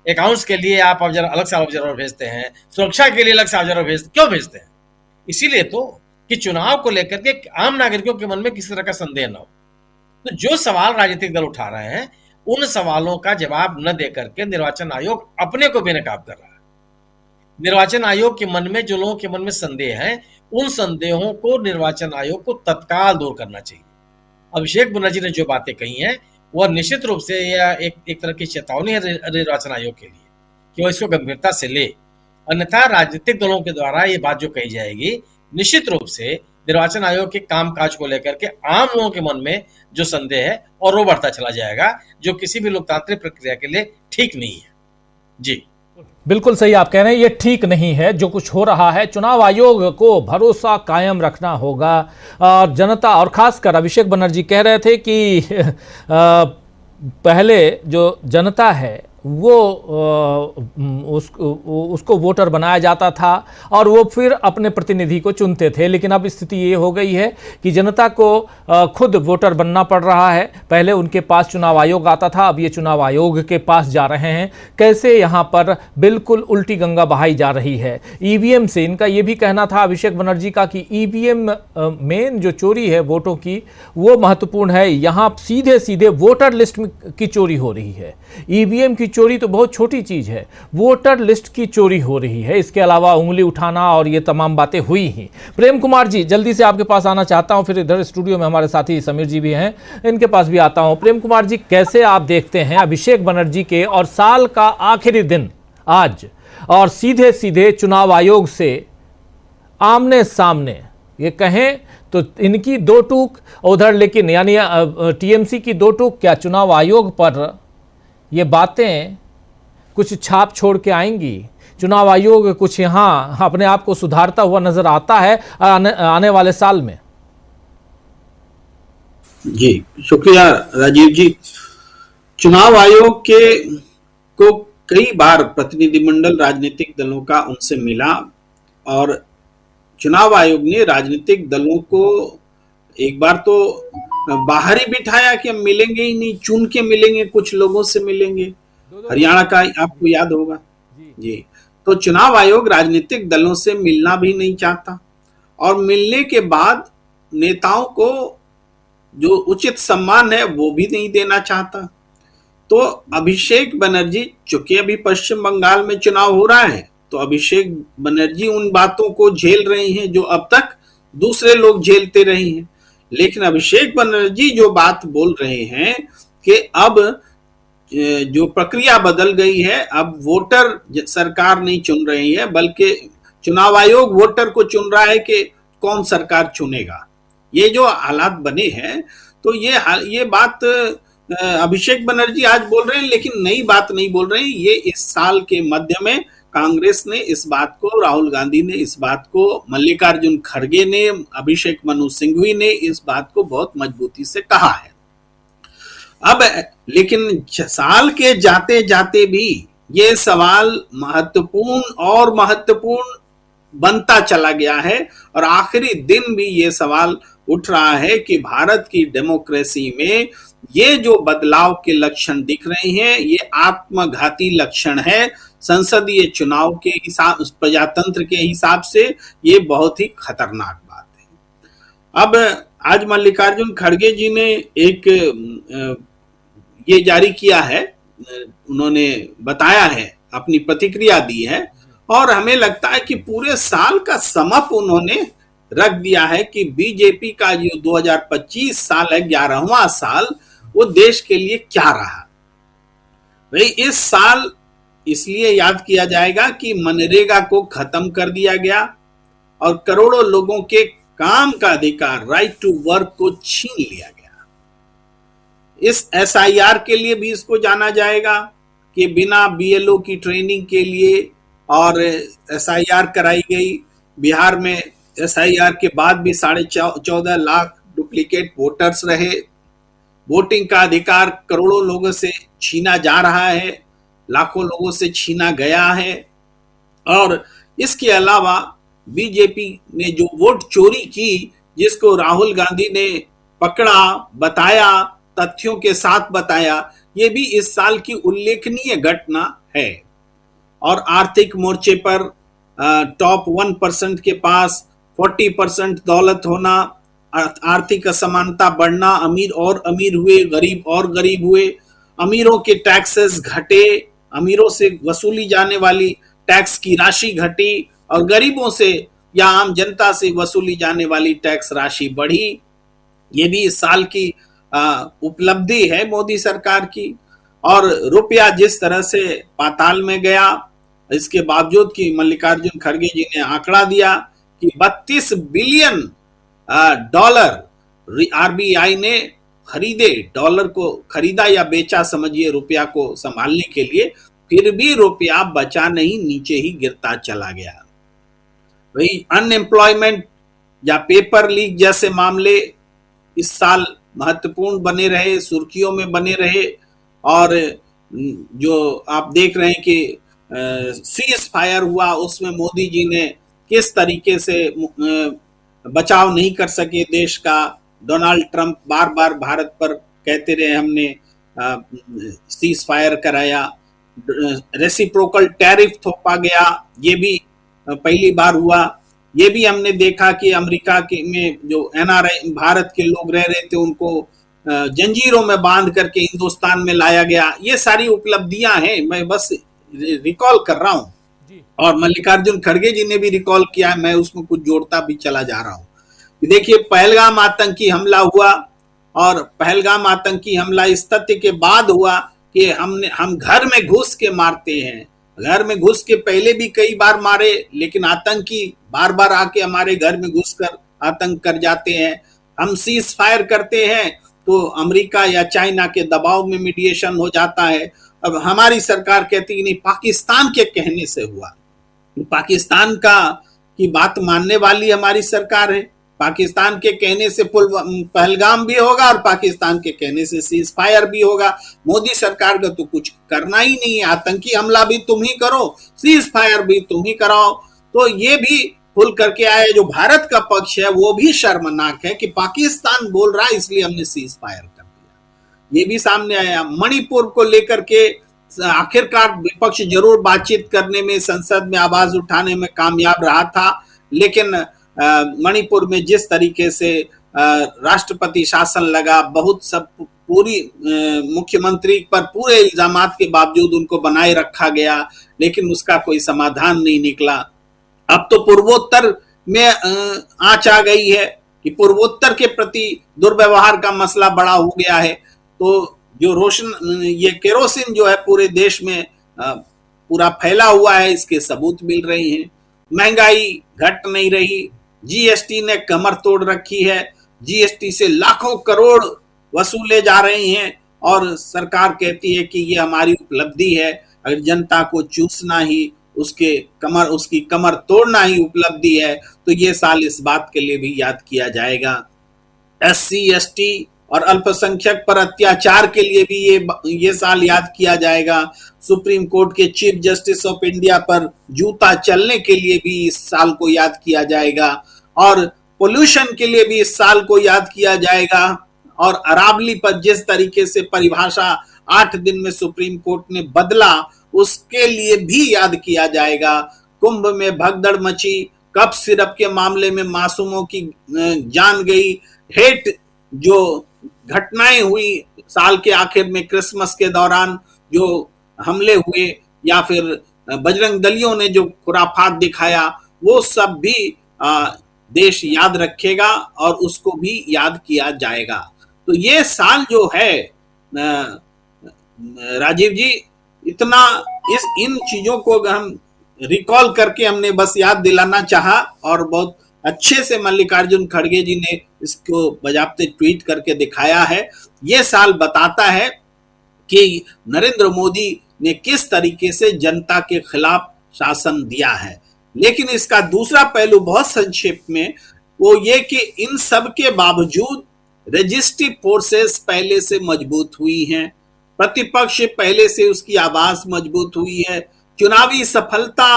अकाउंट्स के लिए आप अलग से ऑब्जर्वर भेजते हैं, सुरक्षा के लिए अलग से ऑब्जर्वर क्यों भेजते हैं? इसीलिए तो कि चुनाव को लेकर के आम नागरिकों के मन में किसी तरह का संदेह न हो। तो जो सवाल राजनीतिक दल उठा रहे हैं उन सवालों का जवाब न देकर के निर्वाचन आयोग अपने को बेनकाब कर रहा है। निर्वाचन आयोग के मन में जो लोगों के मन में संदेह है उन संदेहों को निर्वाचन आयोग को तत्काल दूर करना चाहिए। अभिषेक बनर्जी ने जो बातें कही हैं वह निश्चित रूप से यह एक तरह की चेतावनी है निर्वाचन आयोग के लिए कि वह इसको गंभीरता से ले, अन्यथा राजनीतिक दलों के द्वारा ये बात जो कही जाएगी निश्चित रूप से निर्वाचन आयोग के कामकाज को लेकर के आम लोगों के मन में जो संदेह है और वो बढ़ता चला जाएगा, जो किसी भी लोकतांत्रिक प्रक्रिया के लिए ठीक नहीं है। जी बिल्कुल सही आप कह रहे हैं, ये ठीक नहीं है जो कुछ हो रहा है। चुनाव आयोग को भरोसा कायम रखना होगा और जनता, और खासकर अभिषेक बनर्जी कह रहे थे कि पहले जो जनता है वो उसको वोटर बनाया जाता था और वो फिर अपने प्रतिनिधि को चुनते थे, लेकिन अब स्थिति ये हो गई है कि जनता को खुद वोटर बनना पड़ रहा है। पहले उनके पास चुनाव आयोग आता था, अब ये चुनाव आयोग के पास जा रहे हैं। कैसे यहाँ पर बिल्कुल उल्टी गंगा बहाई जा रही है। ईवीएम से इनका ये भी कहना था अभिषेक बनर्जी का कि ईवीएम मेन जो चोरी है वोटों की वो महत्वपूर्ण है, यहाँ सीधे सीधे वोटर लिस्ट की चोरी हो रही है। ईवीएम की चोरी तो बहुत छोटी चीज है, वोटर लिस्ट की चोरी हो रही है। इसके अलावा उंगली उठाना और ये तमाम बातें हुई ही। प्रेम कुमार जी, जल्दी से आपके पास आना चाहता हूं, फिर इधर स्टूडियो में हमारे साथी समीर जी भी हैं, इनके पास भी आता हूं। प्रेम कुमार जी, कैसे आप देखते हैं अभिषेक बनर्जी के और साल का आखिरी दिन आज और सीधे सीधे चुनाव आयोग से आमने सामने, ये कहें तो इनकी दो टूक उधर, लेकिन यानी टीएमसी की दो टूक, क्या चुनाव आयोग पर ये बातें कुछ छाप छोड़ के आएंगी? चुनाव आयोग कुछ यहाँ अपने आप को सुधारता हुआ नजर आता है आने वाले साल में? जी शुक्रिया राजीव जी। चुनाव आयोग को कई बार प्रतिनिधिमंडल राजनीतिक दलों का उनसे मिला और चुनाव आयोग ने राजनीतिक दलों को एक बार तो बाहर ही बिठाया कि हम मिलेंगे ही नहीं, चुन के मिलेंगे, कुछ लोगों से मिलेंगे। हरियाणा का आपको याद होगा जी। तो चुनाव आयोग राजनीतिक दलों से मिलना भी नहीं चाहता और मिलने के बाद नेताओं को जो उचित सम्मान है वो भी नहीं देना चाहता। तो अभिषेक बनर्जी, चूंकि अभी पश्चिम बंगाल में चुनाव हो रहा है, तो अभिषेक बनर्जी उन बातों को झेल रही हैं जो अब तक दूसरे लोग झेलते रहे हैं। लेकिन अभिषेक बनर्जी जो बात बोल रहे हैं कि अब जो प्रक्रिया बदल गई है, अब वोटर सरकार नहीं चुन रही है, बल्कि चुनाव आयोग वोटर को चुन रहा है कि कौन सरकार चुनेगा। ये जो हालात बने हैं, तो ये बात अभिषेक बनर्जी आज बोल रहे हैं, लेकिन नई बात नहीं बोल रहे हैं। ये इस साल के मध्य में कांग्रेस ने इस बात को, राहुल गांधी ने इस बात को, मल्लिकार्जुन खड़गे ने, अभिषेक मनु सिंघवी ने इस बात को बहुत मजबूती से कहा है। अब लेकिन साल के जाते जाते भी ये सवाल महत्वपूर्ण और महत्वपूर्ण बनता चला गया है, और आखिरी दिन भी ये सवाल उठ रहा है कि भारत की डेमोक्रेसी में ये जो बदलाव के लक्षण दिख रहे हैं, ये आत्मघाती लक्षण है। संसदीय चुनाव के हिसाब, प्रजातंत्र के हिसाब से ये बहुत ही खतरनाक बात है। अब आज मल्लिकार्जुन खड़गे जी ने एक ये जारी किया है, उन्होंने बताया है, अपनी प्रतिक्रिया दी है, और हमें लगता है कि पूरे साल का समअप उन्होंने रख दिया है कि बीजेपी का जो 2025 साल है, 11वां साल, वो देश के लिए क्या रहा। भाई इस साल इसलिए याद किया जाएगा कि मनरेगा को खत्म कर दिया गया और करोड़ों लोगों के काम का अधिकार, राइट टू वर्क, को छीन लिया गया। इस एसआईआर के लिए भी इसको जाना जाएगा कि बिना बीएलओ की ट्रेनिंग के लिए और एसआईआर कराई गई। बिहार में एसआईआर के बाद भी 14.5 लाख डुप्लीकेट वोटर्स रहे। वोटिंग का अधिकार करोड़ों लोगों से छीना जा रहा है, लाखों लोगों से छीना गया है। और इसके अलावा बीजेपी ने जो वोट चोरी की, जिसको राहुल गांधी ने पकड़ा, बताया, तथ्यों के साथ बताया, ये भी इस साल की उल्लेखनीय घटना है। और आर्थिक मोर्चे पर टॉप 1% के पास 40% दौलत होना, आर्थिक असमानता बढ़ना, अमीर और अमीर हुए, गरीब और गरीब हुए, अमीरों के टैक्सेस घटे, अमीरों से वसूली जाने वाली टैक्स की राशि घटी, और गरीबों से या आम जनता से वसूली जाने वाली टैक्स राशि बढ़ी। ये भी इस साल की उपलब्धि है मोदी सरकार की। और रुपया जिस तरह से पाताल में गया, इसके बावजूद कि मल्लिकार्जुन खड़गे जी ने आंकड़ा दिया कि 32 बिलियन डॉलर आरबीआई ने खरीदे, डॉलर को खरीदा या बेचा समझिए रुपया को संभालने के लिए, फिर भी रुपया बचा नहीं, नीचे ही गिरता चला गया। वही अनएम्प्लॉयमेंट या पेपर लीक जैसे मामले इस साल महत्वपूर्ण बने रहे, सुर्खियों में बने रहे। और जो आप देख रहे हैं कि सीज फायर हुआ, उसमें मोदी जी ने किस तरीके से बचाव नहीं कर सके देश का। डोनाल्ड ट्रंप बार बार भारत पर कहते रहे हमने सीज फायर कराया। रेसिप्रोकल टैरिफ थोपा गया, ये भी पहली बार हुआ। ये भी हमने देखा कि अमेरिका के में जो एनआरआई भारत के लोग रह रहे थे, उनको जंजीरों में बांध करके हिंदुस्तान में लाया गया। ये सारी उपलब्धियां हैं, मैं बस रिकॉल कर रहा हूं, और मल्लिकार्जुन खड़गे जी ने भी रिकॉल किया है, मैं उसमें कुछ जोड़ता भी चला जा रहा हूं। देखिए, पहलगाम आतंकी हमला हुआ, और पहलगाम आतंकी हमला इस तथ्य के बाद हुआ कि हम घर में घुस के मारते हैं। घर में घुस के पहले भी कई बार मारे, लेकिन आतंकी बार बार आके हमारे घर में घुसकर आतंक कर जाते हैं। हम सीज फायर करते हैं तो अमेरिका या चाइना के दबाव में मीडिएशन हो जाता है। अब हमारी सरकार कहती है नहीं, पाकिस्तान के कहने से हुआ। पाकिस्तान की बात मानने वाली हमारी सरकार है। पाकिस्तान के कहने से पहलगाम भी होगा और पाकिस्तान के कहने से सीज फायर भी होगा। मोदी सरकार का तो कुछ करना ही नहीं है। आतंकी हमला भी तुम ही करो, सीज फायर भी तुम ही कराओ। तो ये भी खुल करके आया। जो भारत का पक्ष है वो भी शर्मनाक है कि पाकिस्तान बोल रहा है इसलिए हमने सीज फायर कर दिया। ये भी सामने आया। मणिपुर को लेकर के आखिरकार विपक्ष जरूर बातचीत करने में, संसद में आवाज उठाने में कामयाब रहा था, लेकिन मणिपुर में जिस तरीके से राष्ट्रपति शासन लगा, बहुत सब पूरी मुख्यमंत्री पर पूरे इल्जामात के बावजूद उनको बनाए रखा गया, लेकिन उसका कोई समाधान नहीं निकला। अब तो पूर्वोत्तर में आंच आ गई है कि पूर्वोत्तर के प्रति दुर्व्यवहार का मसला बड़ा हो गया है। तो जो ये केरोसिन जो है पूरे देश में पूरा फैला हुआ है, इसके सबूत मिल रहे हैं। महंगाई घट नहीं रही, जीएसटी ने कमर तोड़ रखी है, जीएसटी से लाखों करोड़ वसूले जा रहे हैं और सरकार कहती है कि ये हमारी उपलब्धि है। अगर जनता को चूसना ही उसकी कमर तोड़ना ही उपलब्धि है तो ये साल इस बात के लिए भी याद किया जाएगा। एससी एसटी और अल्पसंख्यक पर अत्याचार के लिए भी ये साल याद किया जाएगा। सुप्रीम कोर्ट के चीफ जस्टिस ऑफ इंडिया पर जूता चलने के लिए भी इस साल को याद किया जाएगा और पोल्यूशन के लिए भी इस साल को याद किया जाएगा। और अरावली पर जिस तरीके से परिभाषा 8 दिन में सुप्रीम कोर्ट ने बदला, उसके लिए भी याद किया जाएगा। कुंभ में भगदड़ मची, कप सिरप के मामले में मासूमों की जान गई, हेट जो घटनाएं हुई साल के आखिर में क्रिसमस के दौरान जो हमले हुए, या फिर बजरंग दलियों ने जो खुराफात दिखाया, वो सब भी देश याद रखेगा और उसको भी याद किया जाएगा। तो ये साल जो है राजीव जी, इतना इन चीजों को हम रिकॉल करके हमने बस याद दिलाना चाहा और बहुत अच्छे से मल्लिकार्जुन खड़गे जी ने इसको बजाबते ट्वीट करके दिखाया है। ये साल बताता है कि नरेंद्र मोदी ने किस तरीके से जनता के खिलाफ शासन दिया है। लेकिन इसका दूसरा पहलू बहुत संक्षेप में वो ये कि इन सब के बावजूद रजिस्ट्री फोर्सेस पहले से मजबूत हुई हैं, प्रतिपक्ष पहले से उसकी आवाज मजबूत हुई है, चुनावी सफलता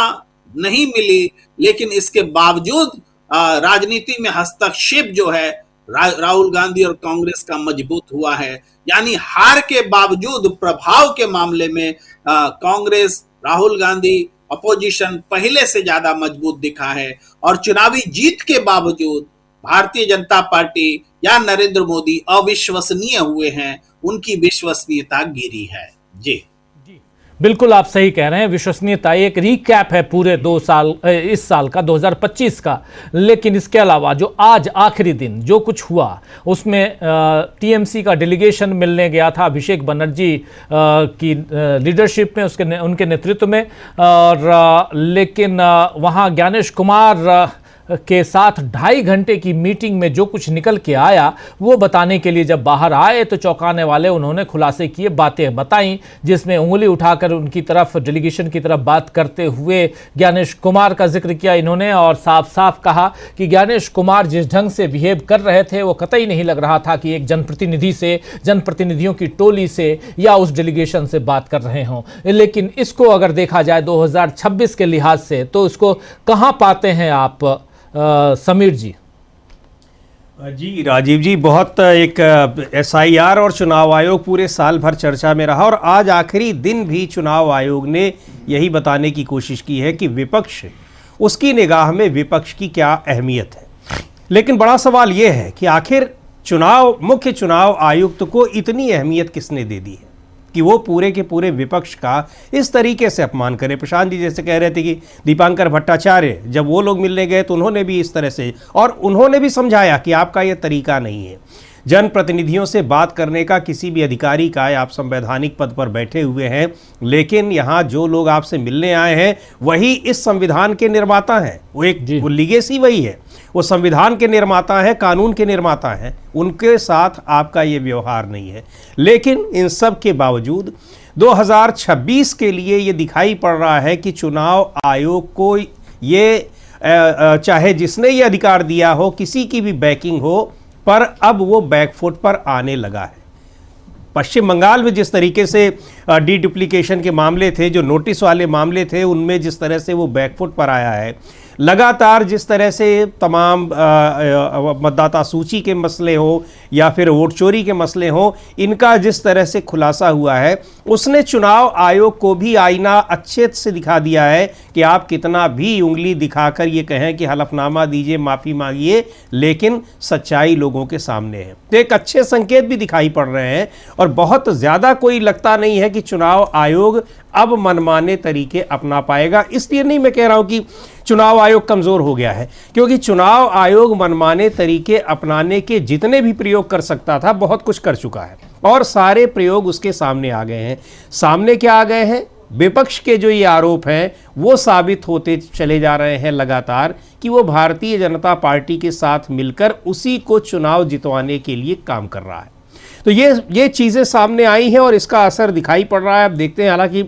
नहीं मिली, लेकिन इसके बावजूद राजनीति में हस्तक्षेप जो है राहुल गांधी और कांग्रेस का मजबूत हुआ है। यानी हार के बावजूद प्रभाव के मामले में कांग्रेस, राहुल गांधी, अपोजिशन पहले से ज्यादा मजबूत दिखा है और चुनावी जीत के बावजूद भारतीय जनता पार्टी या नरेंद्र मोदी अविश्वसनीय हुए हैं, उनकी विश्वसनीयता गिरी है। जी बिल्कुल आप सही कह रहे हैं। विश्वसनीयता एक रिकैप है पूरे 2 साल, इस साल का 2025 का। लेकिन इसके अलावा जो आज आखिरी दिन जो कुछ हुआ उसमें टीएमसी का डेलीगेशन मिलने गया था अभिषेक बनर्जी की लीडरशिप में, उनके नेतृत्व में, और लेकिन वहाँ ज्ञानेश कुमार के साथ 2.5 घंटे की मीटिंग में जो कुछ निकल के आया वो बताने के लिए जब बाहर आए तो चौंकाने वाले उन्होंने खुलासे किए, बातें बताई, जिसमें उंगली उठाकर उनकी तरफ, डेलीगेशन की तरफ बात करते हुए ज्ञानेश कुमार का जिक्र किया इन्होंने और साफ साफ कहा कि ज्ञानेश कुमार जिस ढंग से बिहेव कर रहे थे वो कतई नहीं लग रहा था कि एक जनप्रतिनिधि से, जनप्रतिनिधियों की टोली से या उस डेलीगेशन से बात कर रहे हों। लेकिन इसको अगर देखा जाए 2026 के लिहाज से तो इसको कहाँ पाते हैं आप समीर जी? जी राजीव जी, बहुत एक एसआईआर और चुनाव आयोग पूरे साल भर चर्चा में रहा और आज आखिरी दिन भी चुनाव आयोग ने यही बताने की कोशिश की है कि विपक्ष, उसकी निगाह में विपक्ष की क्या अहमियत है। लेकिन बड़ा सवाल यह है कि आखिर मुख्य चुनाव आयुक्त को इतनी अहमियत किसने दे दी है कि वो पूरे के पूरे विपक्ष का इस तरीके से अपमान करे। प्रशांत जी जैसे कह रहे थे कि दीपांकर भट्टाचार्य जब वो लोग मिलने गए तो उन्होंने भी इस तरह से, और उन्होंने भी समझाया कि आपका ये तरीका नहीं है जनप्रतिनिधियों से बात करने का, किसी भी अधिकारी का। आप संवैधानिक पद पर बैठे हुए हैं, लेकिन यहाँ जो लोग आपसे मिलने आए हैं वही इस संविधान के निर्माता हैं। वो लीगेसी वही है, वो संविधान के निर्माता है, कानून के निर्माता हैं, उनके साथ आपका ये व्यवहार नहीं है। लेकिन इन सब के बावजूद 2026 के लिए ये दिखाई पड़ रहा है कि चुनाव आयोग को ये चाहे जिसने ये अधिकार दिया हो, किसी की भी बैकिंग हो, पर अब वो बैकफुट पर आने लगा है। पश्चिम बंगाल में जिस तरीके से डीडुप्लीकेशन के मामले थे, जो नोटिस वाले मामले थे, उनमें जिस तरह से वो बैकफुट पर आया है, लगातार जिस तरह से तमाम मतदाता सूची के मसले हो या फिर वोट चोरी के मसले हो, इनका जिस तरह से खुलासा हुआ है, उसने चुनाव आयोग को भी आईना अच्छे से दिखा दिया है कि आप कितना भी उंगली दिखाकर ये कहें कि हलफनामा दीजिए, माफ़ी मांगिए, लेकिन सच्चाई लोगों के सामने है। तो एक अच्छे संकेत भी दिखाई पड़ रहे हैं और बहुत ज़्यादा कोई लगता नहीं है कि चुनाव आयोग अब मनमाने तरीके अपना पाएगा। इसलिए नहीं मैं कह रहा हूं कि चुनाव आयोग कमज़ोर हो गया है, क्योंकि चुनाव आयोग मनमाने तरीके अपनाने के जितने भी प्रयोग कर सकता था बहुत कुछ कर चुका है और सारे प्रयोग उसके सामने आ गए हैं। सामने क्या आ गए हैं? विपक्ष के जो ये आरोप हैं वो साबित होते चले जा रहे हैं लगातार कि वो भारतीय जनता पार्टी के साथ मिलकर उसी को चुनाव जितवाने के लिए काम कर रहा है। तो ये चीज़ें सामने आई हैं और इसका असर दिखाई पड़ रहा है। अब देखते हैं, हालांकि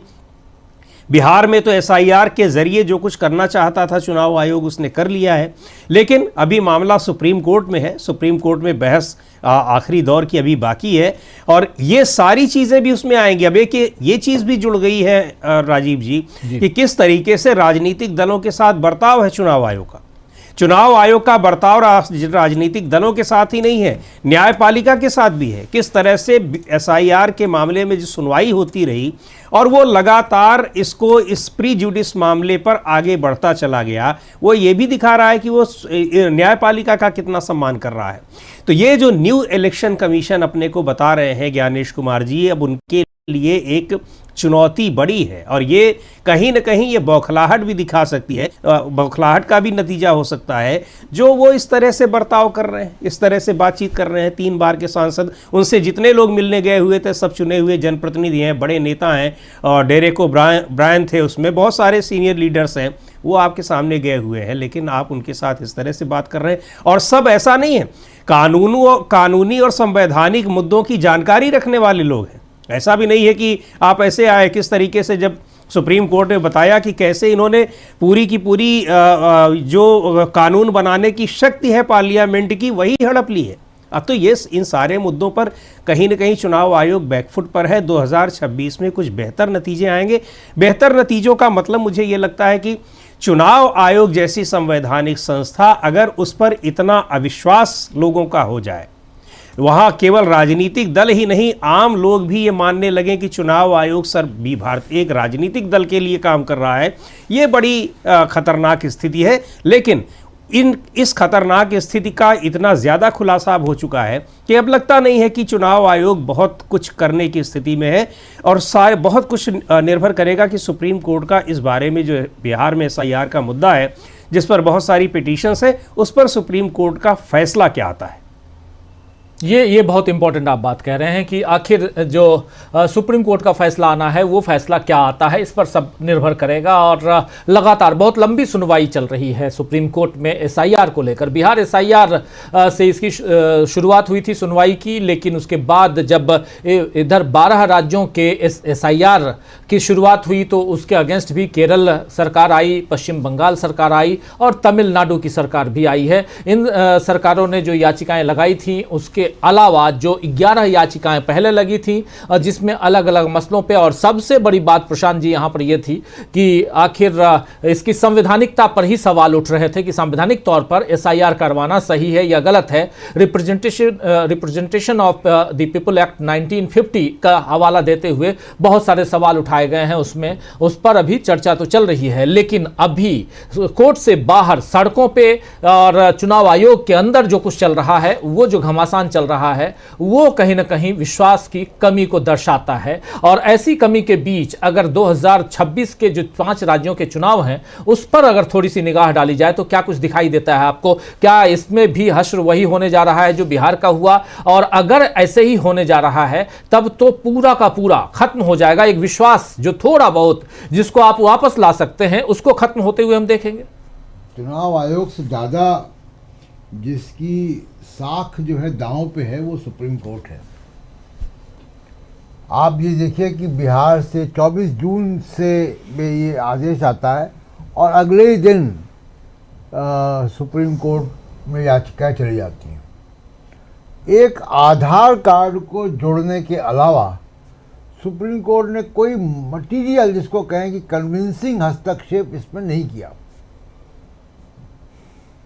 बिहार में तो एसआईआर के ज़रिए जो कुछ करना चाहता था चुनाव आयोग उसने कर लिया है, लेकिन अभी मामला सुप्रीम कोर्ट में है। सुप्रीम कोर्ट में बहस आखिरी दौर की अभी बाकी है और ये सारी चीज़ें भी उसमें आएंगी। अब एक ये चीज़ भी जुड़ गई है राजीव जी कि किस तरीके से राजनीतिक दलों के साथ बर्ताव है चुनाव आयोग का। चुनाव आयोग का बर्ताव राजनीतिक दलों के साथ ही नहीं है, न्यायपालिका के साथ भी है। किस तरह से एसआईआर के मामले में जो सुनवाई होती रही और वो लगातार इसको इस प्री जुडिस मामले पर आगे बढ़ता चला गया, वो ये भी दिखा रहा है कि वो न्यायपालिका का कितना सम्मान कर रहा है। तो ये जो न्यू इलेक्शन कमीशन अपने को बता रहे हैं ज्ञानेश कुमार जी, अब उनके लिए एक चुनौती बड़ी है और ये कहीं ना कहीं ये बौखलाहट भी दिखा सकती है, बौखलाहट का भी नतीजा हो सकता है जो वो इस तरह से बर्ताव कर रहे हैं, इस तरह से बातचीत कर रहे हैं। 3 बार के सांसद, उनसे जितने लोग मिलने गए हुए थे सब चुने हुए जनप्रतिनिधि हैं, बड़े नेता हैं और डेरेक ओब्रायन थे, उसमें बहुत सारे सीनियर लीडर्स हैं, वो आपके सामने गए हुए हैं, लेकिन आप उनके साथ इस तरह से बात कर रहे हैं। और सब ऐसा नहीं है, कानूनी और संवैधानिक मुद्दों की जानकारी रखने वाले लोग हैं। ऐसा भी नहीं है कि आप ऐसे आए। किस तरीके से जब सुप्रीम कोर्ट ने बताया कि कैसे इन्होंने पूरी की पूरी जो कानून बनाने की शक्ति है पार्लियामेंट की, वही हड़प ली है। अब तो ये इन सारे मुद्दों पर कहीं ना कहीं चुनाव आयोग बैकफुट पर है। 2026 में कुछ बेहतर नतीजे आएंगे। बेहतर नतीजों का मतलब मुझे ये लगता है कि चुनाव आयोग जैसी संवैधानिक संस्था, अगर उस पर इतना अविश्वास लोगों का हो जाए, वहाँ केवल राजनीतिक दल ही नहीं, आम लोग भी ये मानने लगे कि चुनाव आयोग सर भी भारत एक राजनीतिक दल के लिए काम कर रहा है, ये बड़ी खतरनाक स्थिति है। लेकिन इस खतरनाक स्थिति का इतना ज़्यादा खुलासा अब हो चुका है कि अब लगता नहीं है कि चुनाव आयोग बहुत कुछ करने की स्थिति में है और बहुत कुछ निर्भर करेगा कि सुप्रीम कोर्ट का इस बारे में जो बिहार में एसआईआर का मुद्दा है, जिस पर बहुत सारी पिटीशंस है, उस पर सुप्रीम कोर्ट का फैसला क्या आता है। ये बहुत इंपॉर्टेंट आप बात कह रहे हैं कि आखिर जो सुप्रीम कोर्ट का फैसला आना है वो फैसला क्या आता है, इस पर सब निर्भर करेगा। और लगातार बहुत लंबी सुनवाई चल रही है सुप्रीम कोर्ट में एसआईआर को लेकर। बिहार एसआईआर से इसकी शुरुआत हुई थी सुनवाई की, लेकिन उसके बाद जब इधर 12 राज्यों के एसआईआर की शुरुआत हुई तो उसके अगेंस्ट भी केरल सरकार आई, पश्चिम बंगाल सरकार आई और तमिलनाडु की सरकार भी आई है। इन सरकारों ने जो याचिकाएं लगाई थी उसके अलावा जो 11 याचिकाएं पहले लगी थी जिसमें अलग अलग मसलों पे, और सबसे बड़ी बात प्रशांत जी यहां पर यह थी कि आखिर इसकी संवैधानिकता पर ही सवाल उठ रहे थे कि संवैधानिक तौर पर एसआईआर करवाना सही है या गलत है। Representation of the people act 1950 का हवाला देते हुए बहुत सारे सवाल उठाए गए हैं उसमें, उस पर अभी चर्चा तो चल रही है। लेकिन अभी कोर्ट से बाहर सड़कों पे और चुनाव आयोग के अंदर जो कुछ चल रहा है, वो जो घमासान चल रहा है, वो कहीं ना कहीं विश्वास की कमी को दर्शाता है। और ऐसी कमी के बीच अगर 2026 के जो 5 राज्यों के चुनाव हैं उस पर अगर थोड़ी सी निगाह डाली जाए तो क्या कुछ दिखाई देता है आपको? क्या इसमें भी हश्र वही होने जा रहा है जो बिहार का हुआ? और अगर ऐसे ही होने जा रहा है तब तो पूरा का पूरा खत्म हो जाएगा। एक विश्वास जो थोड़ा बहुत जिसको आप वापस ला सकते हैं उसको खत्म होते हुए हम देखेंगे। चुनाव आयोग से ज़्यादा जिसकी साख जो है दांव पे है वो सुप्रीम कोर्ट है। आप ये देखिए कि बिहार से 24 जून से ये आदेश आता है और अगले ही दिन सुप्रीम कोर्ट में याचिकाएं चली जाती हैं। एक आधार कार्ड को जोड़ने के अलावा सुप्रीम कोर्ट ने कोई मटीरियल जिसको कहें कि कन्विंसिंग हस्तक्षेप इसमें नहीं किया।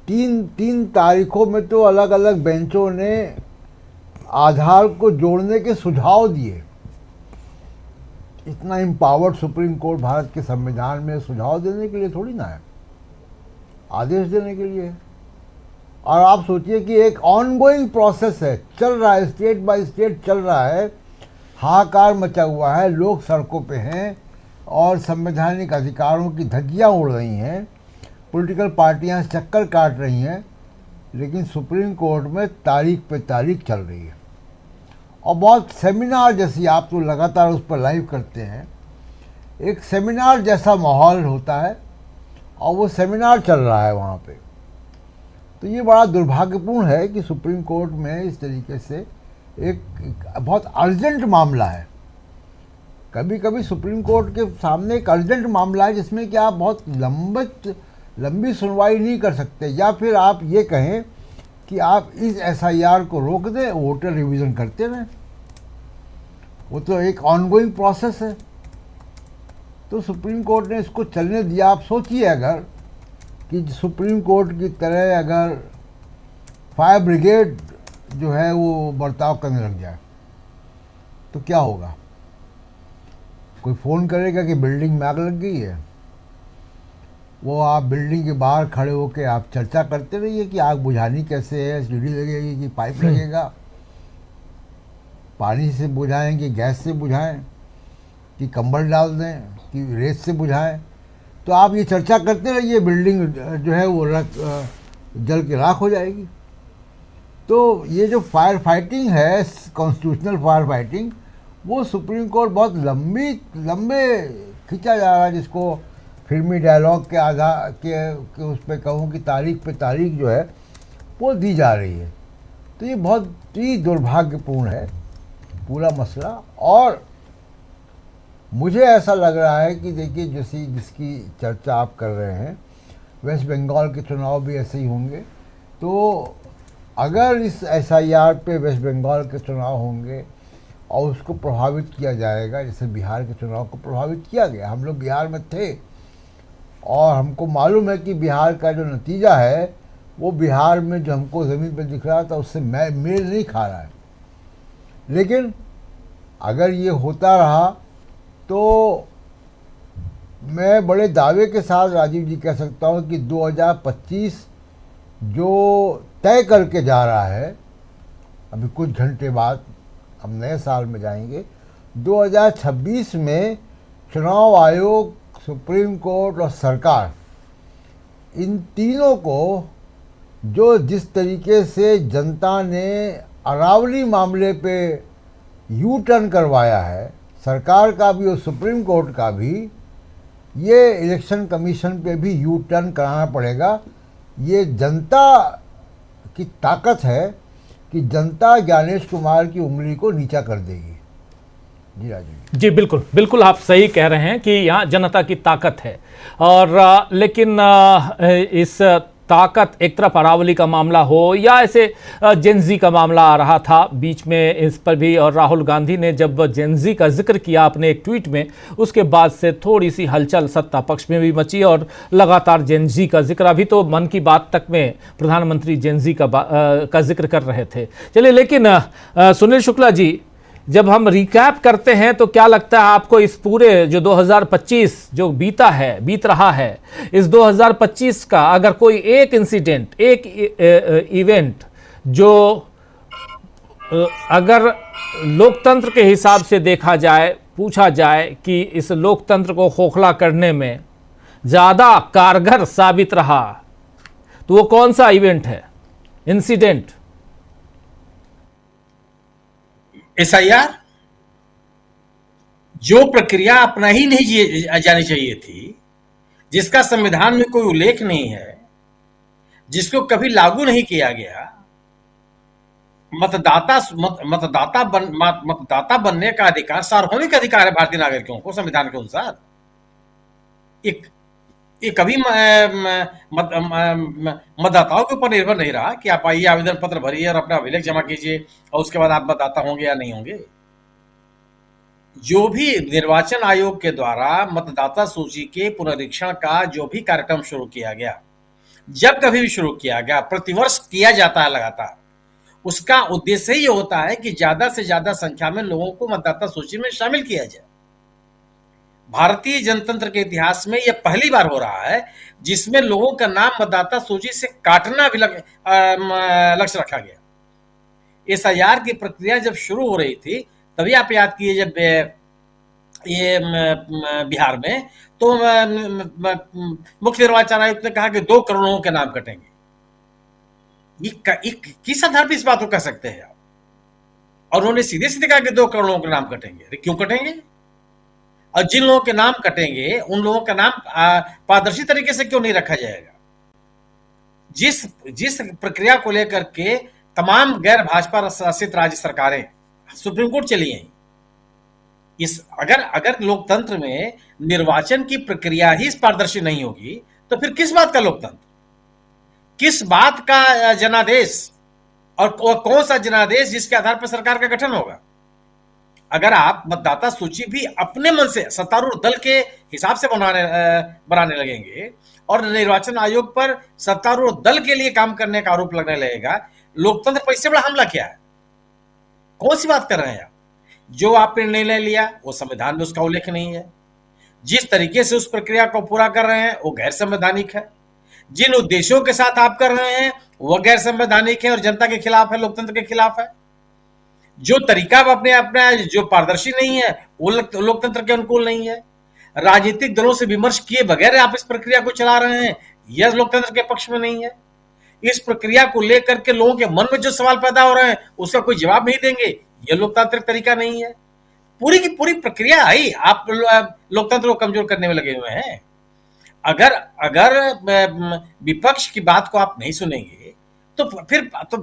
तीन तारीखों में तो अलग अलग बेंचों ने आधार को जोड़ने के सुझाव दिए। इतना इम्पावर्ड सुप्रीम कोर्ट भारत के संविधान में सुझाव देने के लिए थोड़ी ना है, आदेश देने के लिए है। और आप सोचिए कि एक ऑनगोइंग प्रोसेस है, चल रहा है, स्टेट बाय स्टेट चल रहा है, हाहाकार मचा हुआ है, लोग सड़कों पे हैं और संवैधानिक अधिकारों की धज्जियां उड़ रही हैं, पॉलिटिकल पार्टियां चक्कर काट रही हैं, लेकिन सुप्रीम कोर्ट में तारीख पे तारीख चल रही है। और बहुत सेमिनार जैसी, आप तो लगातार उस पर लाइव करते हैं, एक सेमिनार जैसा माहौल होता है और वो सेमिनार चल रहा है वहाँ पे। तो ये बड़ा दुर्भाग्यपूर्ण है कि सुप्रीम कोर्ट में इस तरीके से एक बहुत अर्जेंट मामला है। कभी कभी सुप्रीम कोर्ट के सामने एक अर्जेंट मामला है जिसमें कि आप बहुत लंबी सुनवाई नहीं कर सकते, या फिर आप ये कहें कि आप इस एसआईआर को रोक दें, वोटर रिवीजन करते रहें। वो तो एक ऑनगोइंग प्रोसेस है। तो सुप्रीम कोर्ट ने इसको चलने दिया। आप सोचिए अगर कि सुप्रीम कोर्ट की तरह अगर फायर ब्रिगेड जो है वो बर्ताव करने लग जाए तो क्या होगा? कोई फ़ोन करेगा कि बिल्डिंग में आग लग गई है, वो आप बिल्डिंग के बाहर खड़े होकर आप चर्चा करते रहिए कि आग बुझानी कैसे है, सीढ़ी लगेगी कि पाइप लगेगा, पानी से बुझाएं कि गैस से बुझाएं, कि कंबल डाल दें, कि रेत से बुझाएं। तो आप ये चर्चा करते रहिए, बिल्डिंग जो है वो जल के राख हो जाएगी। तो ये जो फायर फाइटिंग है, कॉन्स्टिट्यूशनल फायर फाइटिंग, वो सुप्रीम कोर्ट बहुत लंबे खींचा जा रहा है, जिसको फिल्मी डायलॉग के आधार के उस पर कहूँ कि तारीख पे तारीख जो है वो दी जा रही है। तो ये बहुत ही दुर्भाग्यपूर्ण है पूरा मसला। और मुझे ऐसा लग रहा है कि देखिए जिसकी चर्चा आप कर रहे हैं, वेस्ट बंगाल के चुनाव भी ऐसे ही होंगे। तो अगर इस एसआईआर पे वेस्ट बंगाल के चुनाव होंगे और उसको प्रभावित किया जाएगा जैसे बिहार के चुनाव को प्रभावित किया गया, हम लोग बिहार में थे और हमको मालूम है कि बिहार का जो नतीजा है वो बिहार में जो हमको ज़मीन पर दिख रहा था उससे मेल नहीं खा रहा है। लेकिन अगर ये होता रहा तो मैं बड़े दावे के साथ राजीव जी कह सकता हूँ कि 2025 जो तय करके जा रहा है, अभी कुछ घंटे बाद हम नए साल में जाएंगे, 2026 में चुनाव आयोग, सुप्रीम कोर्ट और सरकार, इन तीनों को जो जिस तरीके से जनता ने अरावली मामले पे यू टर्न करवाया है, सरकार का भी और सुप्रीम कोर्ट का भी, ये इलेक्शन कमीशन पे भी यू टर्न कराना पड़ेगा। ये जनता की ताकत है कि जनता ज्ञानेश कुमार की उंगली को नीचा कर देगी। जी राजीव जी, बिल्कुल बिल्कुल आप सही कह रहे हैं कि यहाँ जनता की ताकत है। और लेकिन इस ताकत, एक तरफ अरावली का मामला हो या ऐसे जेनजी का मामला आ रहा था बीच में, इस पर भी, और राहुल गांधी ने जब जेनजी का जिक्र किया अपने एक ट्वीट में, उसके बाद से थोड़ी सी हलचल सत्ता पक्ष में भी मची और लगातार जेनजी का जिक्र, अभी तो मन की बात तक में प्रधानमंत्री जेनजी का जिक्र कर रहे थे। चलिए, लेकिन सुनील शुक्ला जी, जब हम रिकैप करते हैं तो क्या लगता है आपको इस पूरे जो 2025 जो बीत रहा है, इस 2025 का अगर कोई एक इंसिडेंट, एक इवेंट जो अगर लोकतंत्र के हिसाब से देखा जाए, पूछा जाए कि इस लोकतंत्र को खोखला करने में ज़्यादा कारगर साबित रहा, तो वो कौन सा इवेंट है, इंसिडेंट? एसआईआर जो प्रक्रिया अपना ही नहीं जानी चाहिए थी, जिसका संविधान में कोई उल्लेख नहीं है, जिसको कभी लागू नहीं किया गया, मतदाता बनने का अधिकार सार्वभौमिक अधिकार है भारतीय नागरिकों को संविधान के अनुसार। ये कभी मतदाताओं के ऊपर निर्भर नहीं रहा कि आप आइए, आवेदन पत्र भरिए और अपना अभिलेख जमा कीजिए और उसके बाद आप मतदाता होंगे या नहीं होंगे। जो भी निर्वाचन आयोग के द्वारा मतदाता सूची के पुनरीक्षण का जो भी कार्यक्रम शुरू किया गया, जब कभी भी शुरू किया गया, प्रतिवर्ष किया जाता है लगातार, उसका उद्देश्य ही होता है कि ज्यादा से ज्यादा संख्या में लोगों को मतदाता सूची में शामिल किया जाए। भारतीय जनतंत्र के इतिहास में यह पहली बार हो रहा है जिसमें लोगों का नाम मतदाता सूची से काटना भी लक्ष्य रखा गया। एसआईआर की प्रक्रिया जब शुरू हो रही थी, तभी आप याद कीजिए, जब ये बिहार में, तो मुख्य निर्वाचन आयुक्त ने कहा कि 2 करोड़ लोगों के नाम कटेंगे। किस आधार पर इस बात को कह सकते हैं आप? और उन्होंने सीधे सीधे कहा कि 2 करोड़ लोगों के नाम कटेंगे। अरे क्यों कटेंगे? और जिन लोगों के नाम कटेंगे उन लोगों का नाम पारदर्शी तरीके से क्यों नहीं रखा जाएगा? जिस प्रक्रिया को लेकर के तमाम गैर भाजपा शासित राज्य सरकारें सुप्रीम कोर्ट चली हैं, अगर लोकतंत्र में निर्वाचन की प्रक्रिया ही पारदर्शी नहीं होगी तो फिर किस बात का लोकतंत्र, किस बात का जनादेश, और कौन सा जनादेश जिसके आधार पर सरकार का गठन होगा? अगर आप मतदाता सूची भी अपने मन से सत्तारूढ़ दल के हिसाब से बनाने लगेंगे और निर्वाचन आयोग पर सत्तारूढ़ दल के लिए काम करने का आरोप लगने लगेगा, लोकतंत्र पर इससे बड़ा हमला क्या है? कौन सी बात कर रहे हैं आप? जो आपने निर्णय लिया वो संविधान में उसका उल्लेख नहीं है। जिस तरीके से उस प्रक्रिया को पूरा कर रहे हैं वो गैर संवैधानिक है। जिन उद्देश्यों के साथ आप कर रहे हैं वह गैर संवैधानिक है और जनता के खिलाफ है, लोकतंत्र के खिलाफ है। जो तरीका अपना जो पारदर्शी नहीं है वो लोकतंत्र के अनुकूल नहीं है। राजनीतिक दलों से विमर्श किए बगैर आप इस प्रक्रिया को चला रहे हैं, यह लोकतंत्र के पक्ष में नहीं है। इस प्रक्रिया को लेकर के लोगों के मन में जो सवाल पैदा हो रहे हैं उसका कोई जवाब नहीं देंगे, यह लोकतांत्रिक तरीका नहीं है। पूरी की पूरी प्रक्रिया ही आप लोकतंत्र को कमजोर करने में लगे हुए हैं। अगर विपक्ष की बात को आप नहीं सुनेंगे तो फिर तो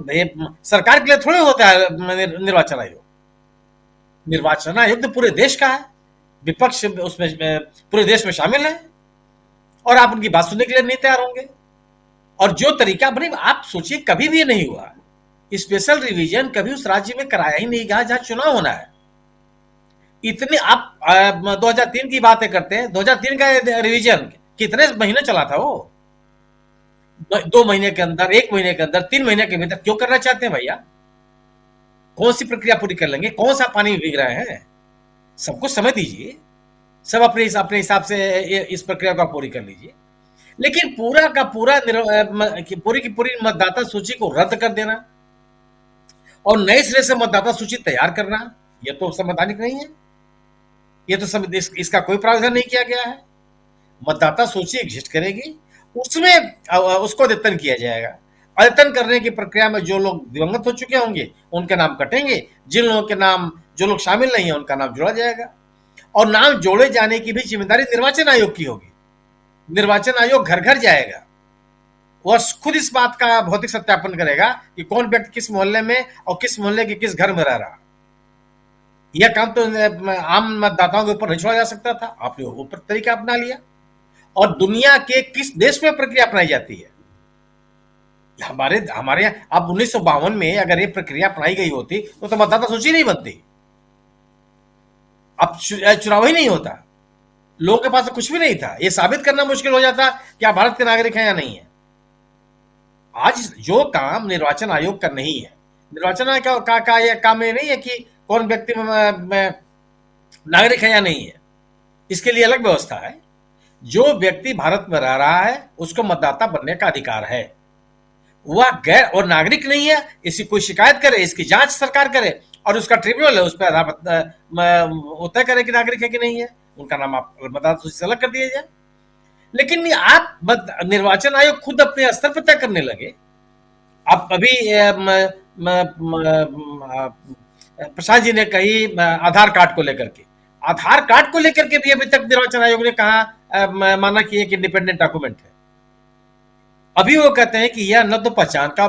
सरकार के लिए थोड़ी होता है निर्वाचन आयोग। निर्वाचन आयोग तो पूरे देश का है, विपक्ष उसमें पूरे देश में शामिल है और आप उनकी बात सुनने के लिए नहीं तैयार होंगे। और जो तरीका बने, आप सोचिए, कभी भी नहीं हुआ स्पेशल रिवीजन, कभी उस राज्य में कराया ही नहीं गया जहां चुनाव होना है। इतने आप 2003 की बातें करते हैं, 2003 का रिवीजन कितने महीने चला था? वो 2 महीने के अंदर, 1 महीने के अंदर, 3 महीने के भीतर क्यों करना चाहते हैं भैया? कौन सी प्रक्रिया पूरी कर लेंगे? कौन सा पानी में भीग रहे हैं? सबको समय दीजिए, सब अपने हिसाब से इस प्रक्रिया को पूरी कर लीजिए। लेकिन पूरा का पूरा पूरी की पूरी मतदाता सूची को रद्द कर देना और नए सिरे से मतदाता सूची तैयार करना, यह तो संवैधानिक नहीं है। यह तो इसका कोई प्रावधान नहीं किया गया है। मतदाता सूची एग्जिस्ट करेगी, उसमें उसको अद्यतन किया जाएगा। अद्यतन करने की प्रक्रिया में जो लोग दिवंगत हो चुके होंगे उनके नाम कटेंगे, जिन लोगों के नाम, जो लोग शामिल नहीं है उनका नाम जोड़ा जाएगा। और नाम जोड़े जाने की भी जिम्मेदारी निर्वाचन आयोग की होगी। निर्वाचन आयोग घर घर जाएगा, वह खुद इस बात का भौतिक सत्यापन करेगा कि कौन व्यक्ति किस मोहल्ले में और किस मोहल्ले के किस घर में रह रहा। यह काम तो आम मतदाताओं के ऊपर नहीं छोड़ा जा सकता था, आपने ऊपर तरीका अपना लिया। और दुनिया के किस देश में प्रक्रिया अपनाई जाती है? हमारे यहाँ अब 1952 में अगर ये प्रक्रिया अपनाई गई होती तो मतदाता सूची नहीं बनती, अब चुनाव ही नहीं होता, लोगों के पास तो कुछ भी नहीं था। ये साबित करना मुश्किल हो जाता कि आप भारत के नागरिक हैं या नहीं है। आज जो काम निर्वाचन आयोग का नहीं है, निर्वाचन आयोग का यह काम ये नहीं है कि कौन व्यक्ति नागरिक है या नहीं है, इसके लिए अलग व्यवस्था है। जो व्यक्ति भारत में रह रहा है उसको मतदाता बनने का अधिकार है। वह गैर और नागरिक नहीं है, इसकी कोई शिकायत करे, इसकी जांच सरकार करे और उसका ट्रिब्यूनल है उस पर तय करे कि नागरिक है कि नहीं है, उनका नाम आप मतदाता सूची से अलग कर दिया जाए। लेकिन आप निर्वाचन आयोग खुद अपने स्तर पर तय करने लगे। अब अभी प्रसाद जी ने कही आधार कार्ड को लेकर के, आधार कार्ड को लेकर के भी अभी तक निर्वाचन आयोग ने कहा, माना कि एक इंडिपेंडेंट डॉक्यूमेंट है। अभी वो कहते हैं कि यह न तो पहचान का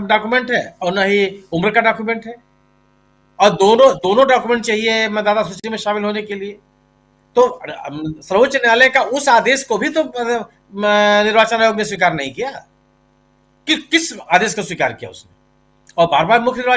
डॉक्यूमेंट है और न ही उम्र का डॉक्यूमेंट है, और दोनों डॉक्यूमेंट चाहिए मतदाता सूची में शामिल होने के लिए। तो सर्वोच्च न्यायालय का उस आदेश को भी तो निर्वाचन आयोग ने स्वीकार नहीं किया। किस आदेश को स्वीकार किया उसने? और बार बार मुख्य निर्वाचन